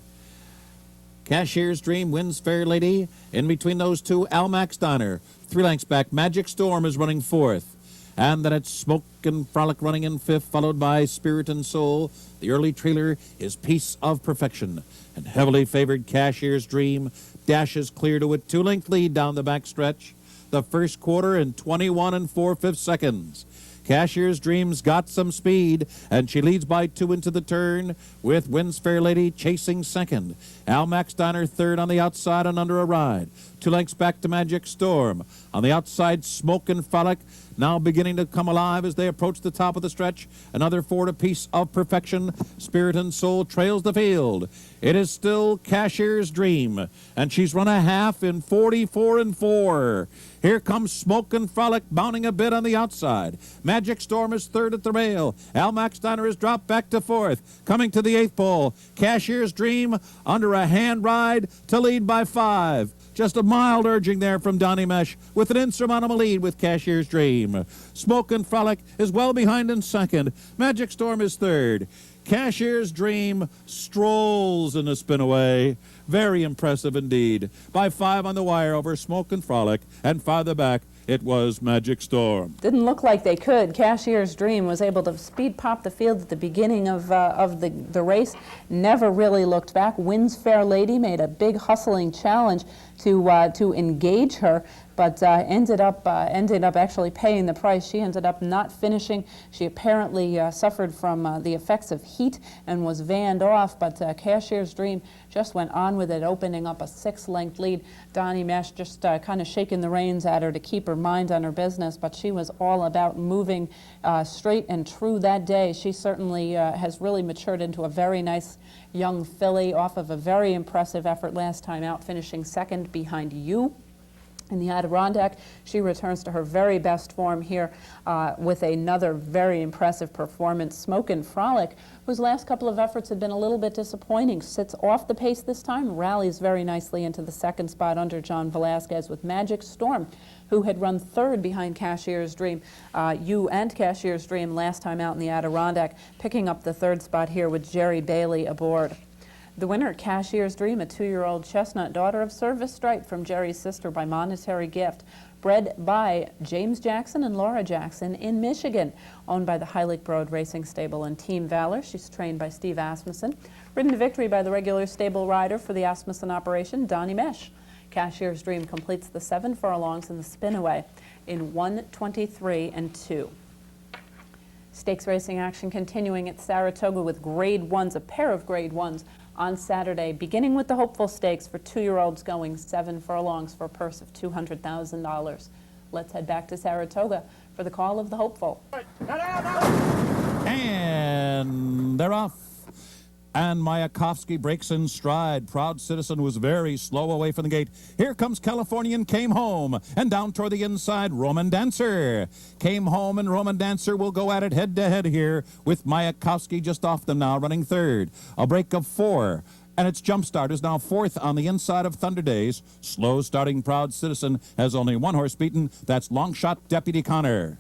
Cashier's Dream wins Fair Lady. In between those two, Al Maxdiner. 3 lengths back, Magic Storm is running fourth. And then it's Smoke and Frolic running in fifth, followed by Spirit and Soul. The early trailer is Piece of Perfection. And heavily favored Cashier's Dream dashes clear to a 2-length lead down the back stretch. The first quarter in 21 4/5 seconds. Cashier's Dream's got some speed, and she leads by 2 into the turn, with Wins Fair Lady chasing second. Al Maxdiner third on the outside and under a ride. 2 lengths back to Magic Storm. On the outside, Smoke and Frolic now beginning to come alive as they approach the top of the stretch. Another 4 to Piece of Perfection. Spirit and Soul trails the field. It is still Cashier's Dream, and she's run a half in 44 4. Here comes Smoke and Frolic bounding a bit on the outside. Magic Storm is third at the rail. Al Maxdiner is dropped back to fourth. Coming to the 8th pole, Cashier's Dream under a hand ride to lead by 5. Just a mild urging there from Donnie Mesh with an insurmountable lead with Cashier's Dream. Smoke and Frolic is well behind in second. Magic Storm is third. Cashier's Dream strolls in the Spinaway. Very impressive indeed. By 5 on the wire over Smoke and Frolic, and farther back it was Magic Storm. Didn't look like they could. Cashier's Dream was able to speed pop the field at the beginning of the race. Never really looked back. Wins Fair Lady made a big hustling challenge to engage her, but ended up actually paying the price. She ended up not finishing. She apparently suffered from the effects of heat and was vanned off, but Cashier's Dream just went on with it, opening up a 6-length lead. Donnie Mesh just kind of shaking the reins at her to keep her mind on her business, but she was all about moving straight and true that day. She certainly has really matured into a very nice young filly off of a very impressive effort last time out, finishing second behind You. In the Adirondack, she returns to her very best form here with another very impressive performance. Smoke and Frolic, whose last couple of efforts had been a little bit disappointing, sits off the pace this time, rallies very nicely into the second spot under John Velasquez with Magic Storm, who had run third behind Cashier's Dream. You and Cashier's Dream last time out in the Adirondack, picking up the third spot here with Jerry Bailey aboard. The winner, Cashier's Dream, a 2-year-old chestnut daughter of Service Stripe from Jerry's sister by monetary gift, bred by James Jackson and Laura Jackson in Michigan, owned by the Heilig Broad Racing Stable and Team Valor. She's trained by Steve Asmussen, ridden to victory by the regular stable rider for the Asmussen operation, Donnie Mesh. Cashier's Dream completes the 7 furlongs in the Spinaway in 1:23 2. Stakes racing action continuing at Saratoga with Grade 1s, a pair of Grade 1s on Saturday, beginning with the Hopeful Stakes for 2-year-olds going 7 furlongs for a purse of $200,000. Let's head back to Saratoga for the call of the Hopeful. And they're off. And Mayakovsky breaks in stride. Proud Citizen was very slow away from the gate. Here comes Californian Came Home. And down toward the inside, Roman Dancer. Came Home and Roman Dancer will go at it head-to-head here with Mayakovsky just off them now, running third. A break of 4. And its Jumpstart is now fourth on the inside of Thunder Days. Slow starting Proud Citizen has only 1 horse beaten. That's Longshot Deputy Connor.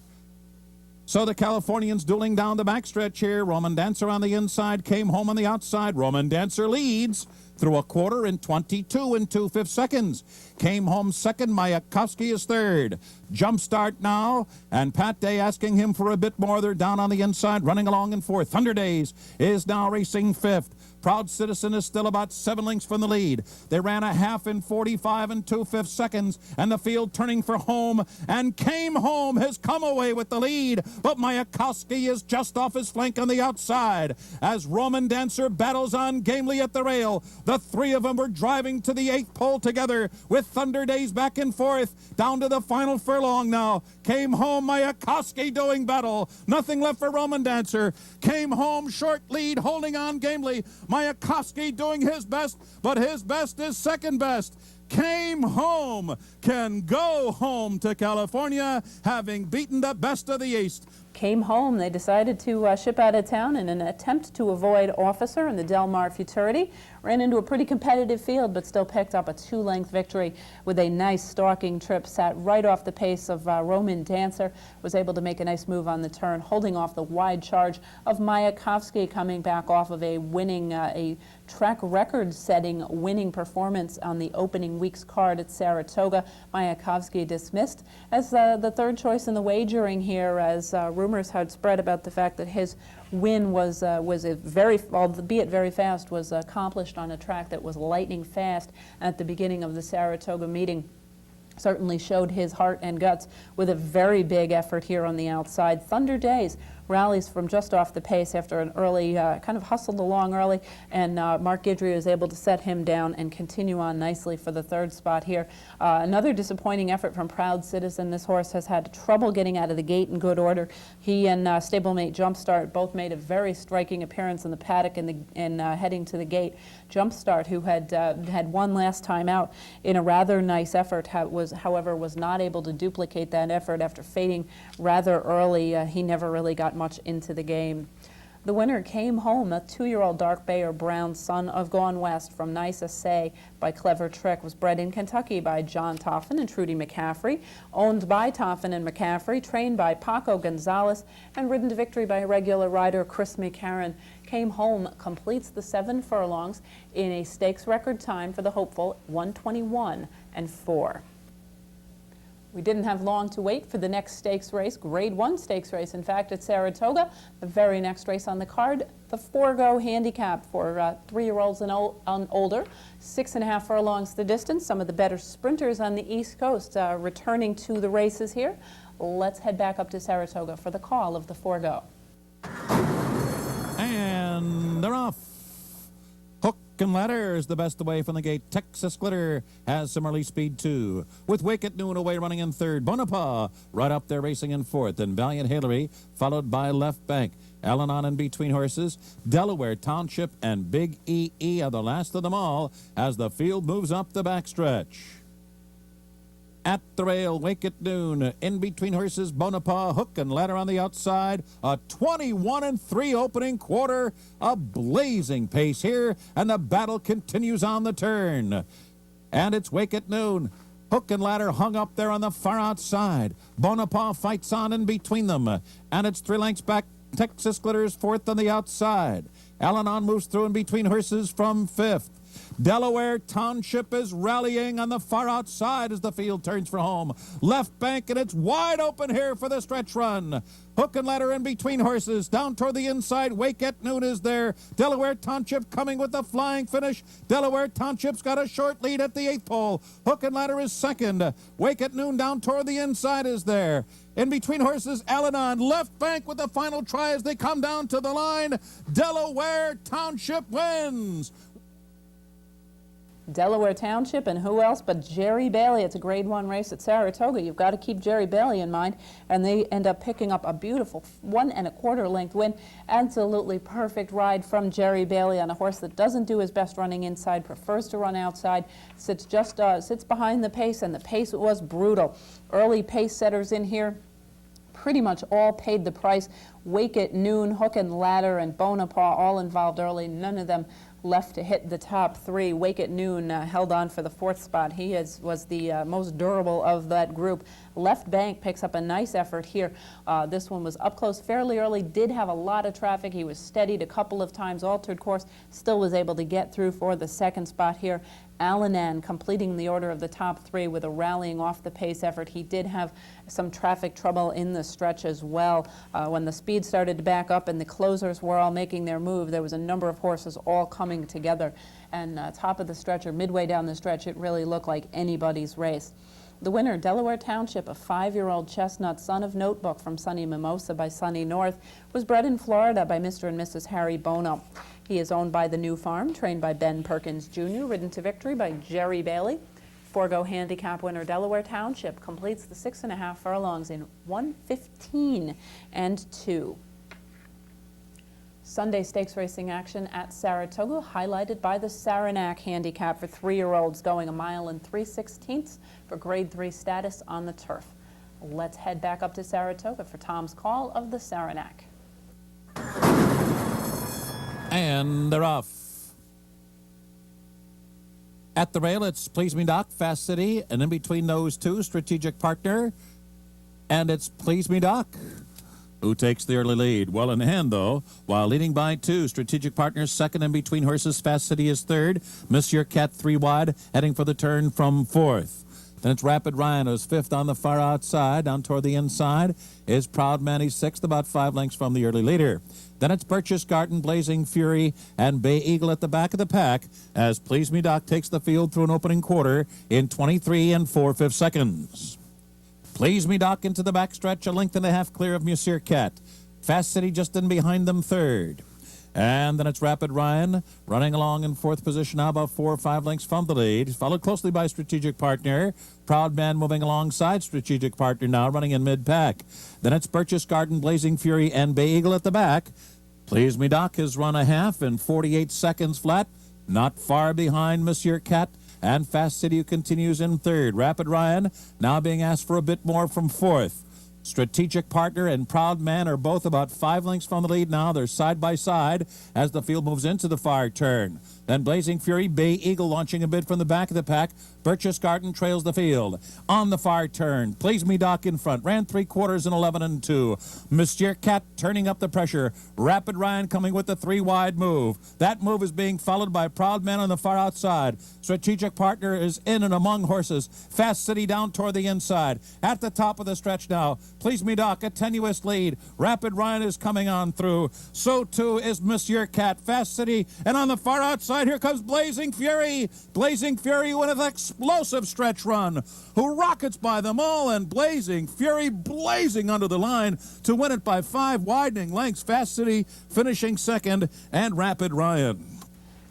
So the Californians dueling down the backstretch here. Roman Dancer on the inside, Came Home on the outside. Roman Dancer leads through a quarter in 22 2/5 seconds. Came Home second, Mayakovsky is third. Jumpstart now, and Pat Day asking him for a bit more. They're down on the inside, running along in fourth. Thunder Days is now racing fifth. Proud Citizen is still about 7 lengths from the lead. They ran a half in 45 2/5 seconds, and the field turning for Home, and Came Home has come away with the lead, but Mayakovsky is just off his flank on the outside. As Roman Dancer battles on gamely at the rail, the 3 of them were driving to the 8th pole together, with Thunder Days back and forth, down to the final furlong now. Came Home, Mayakovsky doing battle. Nothing left for Roman Dancer. Came Home, short lead, holding on gamely. Mayakovsky doing his best, but his best is second best. Came Home can go home to California, having beaten the best of the East. Came Home. They decided to ship out of town in an attempt to avoid Officer in the Del Mar Futurity. Ran into a pretty competitive field, but still picked up a 2-length victory with a nice stalking trip. Sat right off the pace of Roman Dancer. Was able to make a nice move on the turn, holding off the wide charge of Mayakovsky, coming back off of a winning, a track record-setting winning performance on the opening week's card at Saratoga. Mayakovsky dismissed as the third choice in the wagering here, as rumors had spread about the fact that his win was a very, albeit very fast, was accomplished on a track that was lightning fast at the beginning of the Saratoga meeting. Certainly showed his heart and guts with a very big effort here on the outside. Thunder Days rallies from just off the pace after an early, kind of hustled along early, and Mark Guidry was able to set him down and continue on nicely for the third spot here. Another disappointing effort from Proud Citizen. This horse has had trouble getting out of the gate in good order. He and stablemate Jumpstart both made a very striking appearance in the paddock and heading to the gate. Jumpstart, who had won last time out in a rather nice effort, however, was not able to duplicate that effort after fading rather early. He never really got much into the game. The winner Came Home, a 2-year-old dark bay or brown son of Gone West from Nice Assay by Clever Trick, was bred in Kentucky by John Toffin and Trudy McCaffrey, owned by Toffin and McCaffrey, trained by Paco Gonzalez, and ridden to victory by regular rider Chris McCarron. Came Home completes the 7 furlongs in a stakes record time for the hopeful 1:21.4. We didn't have long to wait for the next stakes race, Grade 1 stakes race, in fact, at Saratoga. The very next race on the card, the Forgo Handicap for 3-year-olds and older. 6.5 furlongs the distance. Some of the better sprinters on the East Coast returning to the races here. Let's head back up to Saratoga for the call of the Forgo. And they're off. Hook and Ladder is the best away from the gate. Texas Glitter has some early speed too, with Wake at Noon away running in third. Bonaparte right up there racing in fourth, and Valiant Hillary followed by Left Bank. Al-Anon in between horses. Delaware Township and Big E are the last of them all as the field moves up the backstretch. At the rail, Wake at Noon. In between horses, Bonaparte, Hook and Ladder on the outside. A 21-3 opening quarter. A blazing pace here, and the battle continues on the turn. And it's Wake at Noon. Hook and Ladder hung up there on the far outside. Bonaparte fights on in between them. And it's 3 lengths back. Texas Glitter's fourth on the outside. Al-Anon moves through in between horses from fifth. Delaware Township is rallying on the far outside as the field turns for home. Left Bank, and it's wide open here for the stretch run. Hook and Ladder in between horses. Down toward the inside, Wake at Noon is there. Delaware Township coming with the flying finish. Delaware Township's got a short lead at the 8th pole. Hook and Ladder is second. Wake at Noon down toward the inside is there. In between horses, Al-Anon. Left Bank with the final try as they come down to the line. Delaware Township wins. Delaware Township, and who else but Jerry Bailey. It's a Grade 1 race at Saratoga. You've got to keep Jerry Bailey in mind, and they end up picking up a beautiful 1.25 length win. Absolutely perfect ride from Jerry Bailey on a horse that doesn't do his best running inside, prefers to run outside, sits behind the pace, and the pace was brutal. Early pace setters in here pretty much all paid the price. Wake at Noon, Hook and Ladder, and Bonaparte all involved early. None of them left to hit the top 3. Wake at Noon held on for the 4th spot. He was the most durable of that group. Left Bank picks up a nice effort here. This one was up close fairly early, did have a lot of traffic. He was steadied a couple of times, altered course, still was able to get through for the 2nd spot here. Al-Anon completing the order of the top 3 with a rallying off the pace effort. He did have some traffic trouble in the stretch as well. When the speed started to back up and the closers were all making their move, there was a number of horses all coming together. And top of the stretch, or midway down the stretch, it really looked like anybody's race. The winner, Delaware Township, a 5-year-old chestnut son of Notebook from Sunny Mimosa by Sunny North, was bred in Florida by Mr. and Mrs. Harry Bono. He is owned by the New Farm, trained by Ben Perkins Jr., ridden to victory by Jerry Bailey. Forgo Handicap winner Delaware Township completes the 6.5 furlongs in 1:15.2. Sunday stakes racing action at Saratoga, highlighted by the Saranac handicap for 3-year-olds going 1 mile and 3/16 for Grade 3 status on the turf. Let's head back up to Saratoga for Tom's call of the Saranac. And they're off. At the rail, it's Please Me Doc, Fast City, and in between those two, Strategic Partner, and it's Please Me Doc who takes the early lead. Well in hand, though, while leading by 2. Strategic Partner second, and between horses, Fast City is third. Monsieur Cat 3 wide, heading for the turn from 4th. Then it's Rapid Ryan, who's 5th on the far outside. Down toward the inside is Proud Man, he's 6th, about 5 lengths from the early leader. Then it's Birch's Garden, Blazing Fury, and Bay Eagle at the back of the pack as Please Me Doc takes the field through an opening quarter in 23 4/5 seconds. Please Me Doc into the backstretch, 1.5 lengths clear of Monsieur Cat. Fast City just in behind them, 3rd. And then it's Rapid Ryan running along in 4th position now, about 4 or 5 lengths from the lead, followed closely by Strategic Partner. Proud Man moving alongside Strategic Partner now, running in mid-pack. Then it's Birch's Garden, Blazing Fury, and Bay Eagle at the back. Please Me Doc has run a half in 48 seconds flat, not far behind Monsieur Cat. And Fast City continues in 3rd. Rapid Ryan now being asked for a bit more from 4th. Strategic Partner and Proud Man are both about 5 lengths from the lead now. They're side by side as the field moves into the far turn. Then Blazing Fury, Bay Eagle launching a bit from the back of the pack. Birch's Garden trails the field. On the far turn, Please Me Doc in front. Ran 3/4 in 11 2. Monsieur Cat turning up the pressure. Rapid Ryan coming with the 3 wide move. That move is being followed by Proud Man on the far outside. Strategic Partner is in and among horses. Fast City down toward the inside. At the top of the stretch now, Please Me Doc, a tenuous lead. Rapid Ryan is coming on through. So too is Monsieur Cat. Fast City, and on the far outside, here comes Blazing Fury. Blazing Fury with an explosive stretch run, who rockets by them all, and Blazing Fury blazing under the line to win it by 5 widening lengths. Fast City finishing second, and Rapid Ryan.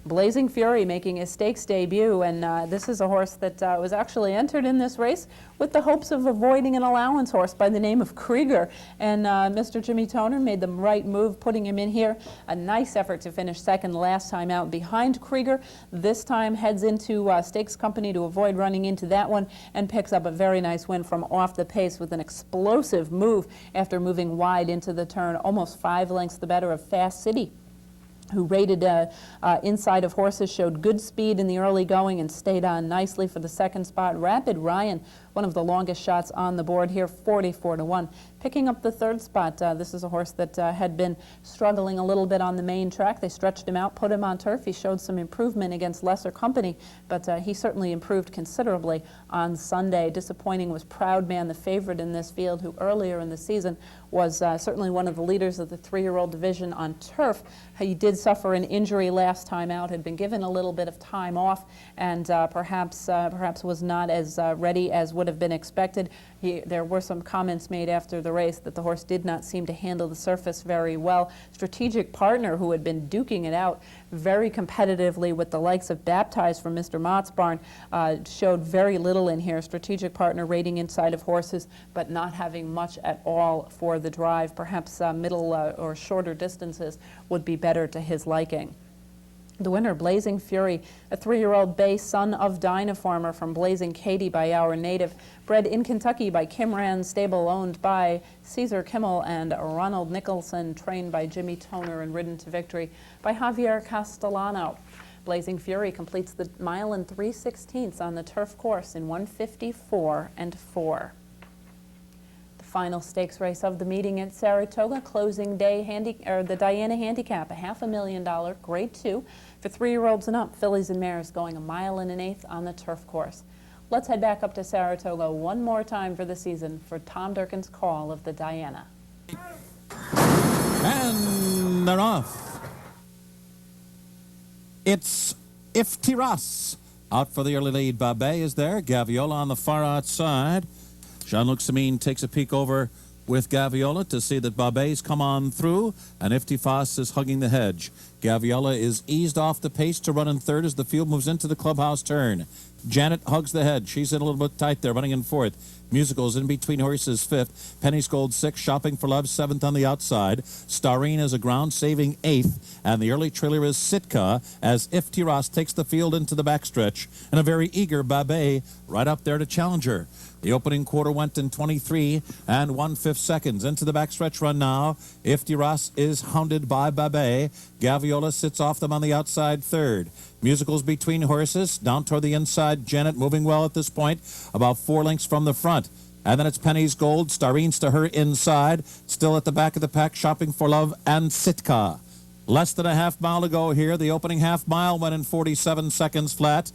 Blazing Fury making his stakes debut, and this is a horse that was actually entered in this race with the hopes of avoiding an allowance horse by the name of Krieger. And Mr. Jimmy Toner made the right move, putting him in here. A nice effort to finish second last time out behind Krieger. This time heads into Stakes Company to avoid running into that one, and picks up a very nice win from off the pace with an explosive move after moving wide into the turn, almost 5 lengths the better of Fast City, who rated inside of horses, showed good speed in the early going and stayed on nicely for the second spot. Rapid Ryan, one of the longest shots on the board here, 44-1. Picking up the 3rd spot, this is a horse that had been struggling a little bit on the main track. They stretched him out, put him on turf. He showed some improvement against lesser company, but he certainly improved considerably on Sunday. Disappointing was Proud Man, the favorite in this field, who earlier in the season was certainly one of the leaders of the 3-year-old division on turf. He did suffer an injury last time out, had been given a little bit of time off, and perhaps was not as ready as would have been expected. There were some comments made after the race that the horse did not seem to handle the surface very well. Strategic Partner, who had been duking it out very competitively with the likes of Baptized from Mr. Mott's barn, showed very little in here. Strategic Partner rating inside of horses, but not having much at all for the drive. Perhaps middle or shorter distances would be better to his liking. The winner, Blazing Fury, a 3-year-old bay son of Dynafarmer from Blazing Katie by Our Native, bred in Kentucky by Kimran Stable, owned by Caesar Kimmel and Ronald Nicholson, trained by Jimmy Toner and ridden to victory by Javier Castellano. Blazing Fury completes the 1 mile and 3/16 on the turf course in 1:54.4. Final stakes race of the meeting at Saratoga, closing day the Diana Handicap, a $500,000 Grade 2 for 3-year-olds and up, fillies and mares going 1 mile and 1/8 on the turf course. Let's head back up to Saratoga one more time for the season for Tom Durkin's call of the Diana. And they're off. It's Iftiras out for the early lead. Babet is there. Gaviola on the far outside. Jean-Luc Samine takes a peek over with Gaviola to see that Babet's come on through, and Iftiras is hugging the hedge. Gaviola is eased off the pace to run in third as the field moves into the clubhouse turn. Janet hugs the head. She's in a little bit tight there, running in fourth. Musicals in between horses, fifth. Penny's Gold, sixth. Shopping for Love, seventh on the outside. Starine is a ground-saving eighth. And the early trailer is Sitka as Iftiras takes the field into the backstretch. And a very eager Babet right up there to challenge her. The opening quarter went in 23 and 1/5 seconds. Into the backstretch run now. Iftiras is hounded by Babet. Gaviola sits off them on the outside third. Musicals between horses. Down toward the inside. Janet moving well at this point. About 4 lengths from the front. And then it's Penny's Gold. Starine's to her inside. Still at the back of the pack. Shopping for Love and Sitka. Less than a half mile to go here. The opening half mile went in 47 seconds flat.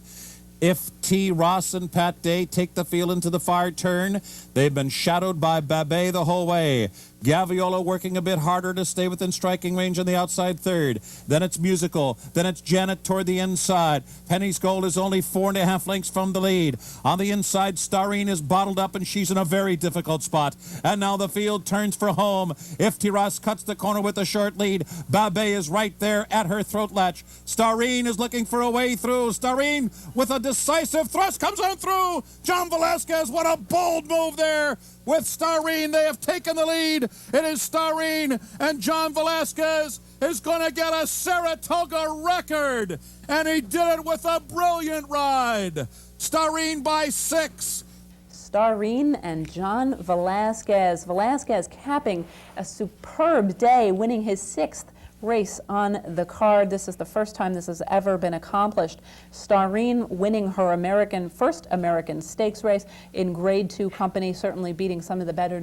If T. Ross and Pat Day take the field into the far turn, they've been shadowed by Babet the whole way. Gaviola working a bit harder to stay within striking range on the outside third. Then it's Musical. Then it's Janet toward the inside. Penny's Gold is only 4.5 lengths from the lead. On the inside, Starine is bottled up and she's in a very difficult spot. And now the field turns for home. Iftiras cuts the corner with a short lead. Babet is right there at her throat latch. Starine is looking for a way through. Starine with a decisive thrust comes on through. John Velasquez, what a bold move there. With Starine, they have taken the lead. It is Starine, and John Velasquez is going to get a Saratoga record. And he did it with a brilliant ride. Starine by 6. Starine and John Velasquez. Velasquez capping a superb day, winning his 6th race on the card. This is the first time this has ever been accomplished. Starine winning her first American Stakes race in Grade 2 company, certainly beating some of the better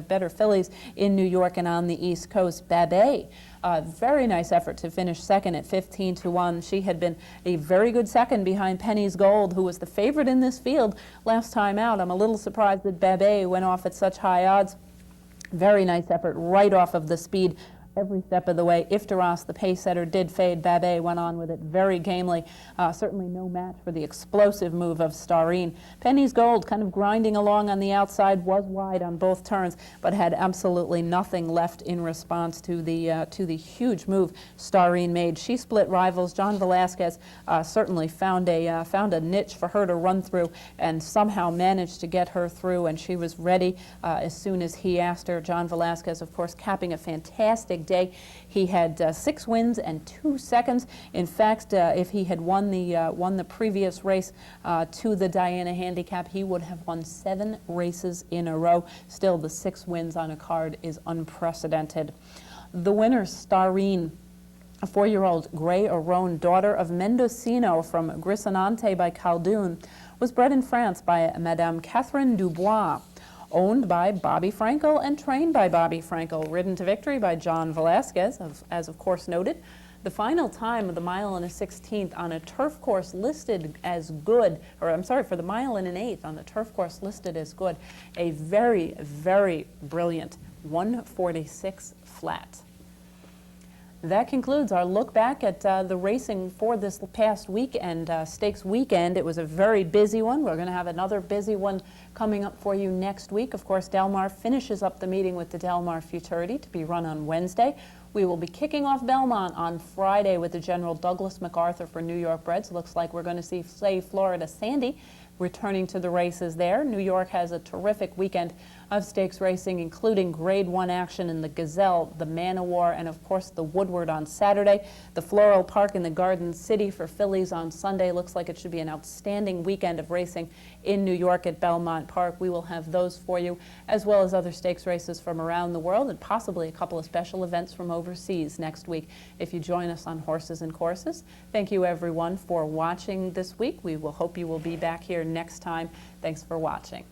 better fillies in New York and on the East Coast. Babet, very nice effort to finish second at 15-1. She had been a very good second behind Penny's Gold, who was the favorite in this field last time out. I'm a little surprised that Babet went off at such high odds. Very nice effort right off of the speed every step of the way. Iftiras, the pace setter, did fade. Babet went on with it very gamely. Certainly no match for the explosive move of Starine. Penny's Gold kind of grinding along on the outside, was wide on both turns, but had absolutely nothing left in response to the huge move Starine made. She split rivals. John Velasquez certainly found a niche for her to run through and somehow managed to get her through, and she was ready as soon as he asked her. John Velasquez, of course, capping a fantastic day. He had 6 wins and 2 seconds. In fact, if he had won the previous race to the Diana Handicap, he would have won 7 races in a row. Still, the 6 wins on a card is unprecedented. The winner, Starine, a 4-year-old Grey Aron, daughter of Mendocino from Grisonante by Caldoun, was bred in France by Madame Catherine Dubois, owned by Bobby Frankel and trained by Bobby Frankel, ridden to victory by John Velasquez, as of course noted. The final time of the 1 1/16 on a turf course listed as good, or I'm sorry, for the 1 1/8 on the turf course listed as good, a very, very brilliant 1:46 flat. That concludes our look back at the racing for this past weekend, Stakes weekend. It was a very busy one. We're going to have another busy one coming up for you next week. Of course, Del Mar finishes up the meeting with the Del Mar Futurity to be run on Wednesday. We will be kicking off Belmont on Friday with the General Douglas MacArthur for New York breds. Looks like we're going to see, say, Florida Sandy returning to the races there. New York has a terrific weekend of stakes racing, including Grade 1 action in the Gazelle, the Man o' War, and of course the Woodward on Saturday. The Floral Park in the Garden City for fillies on Sunday. Looks like it should be an outstanding weekend of racing in New York at Belmont Park. We will have those for you, as well as other stakes races from around the world and possibly a couple of special events from overseas next week if you join us on Horses and Courses. Thank you everyone for watching this week. We will hope you will be back here next time. Thanks for watching.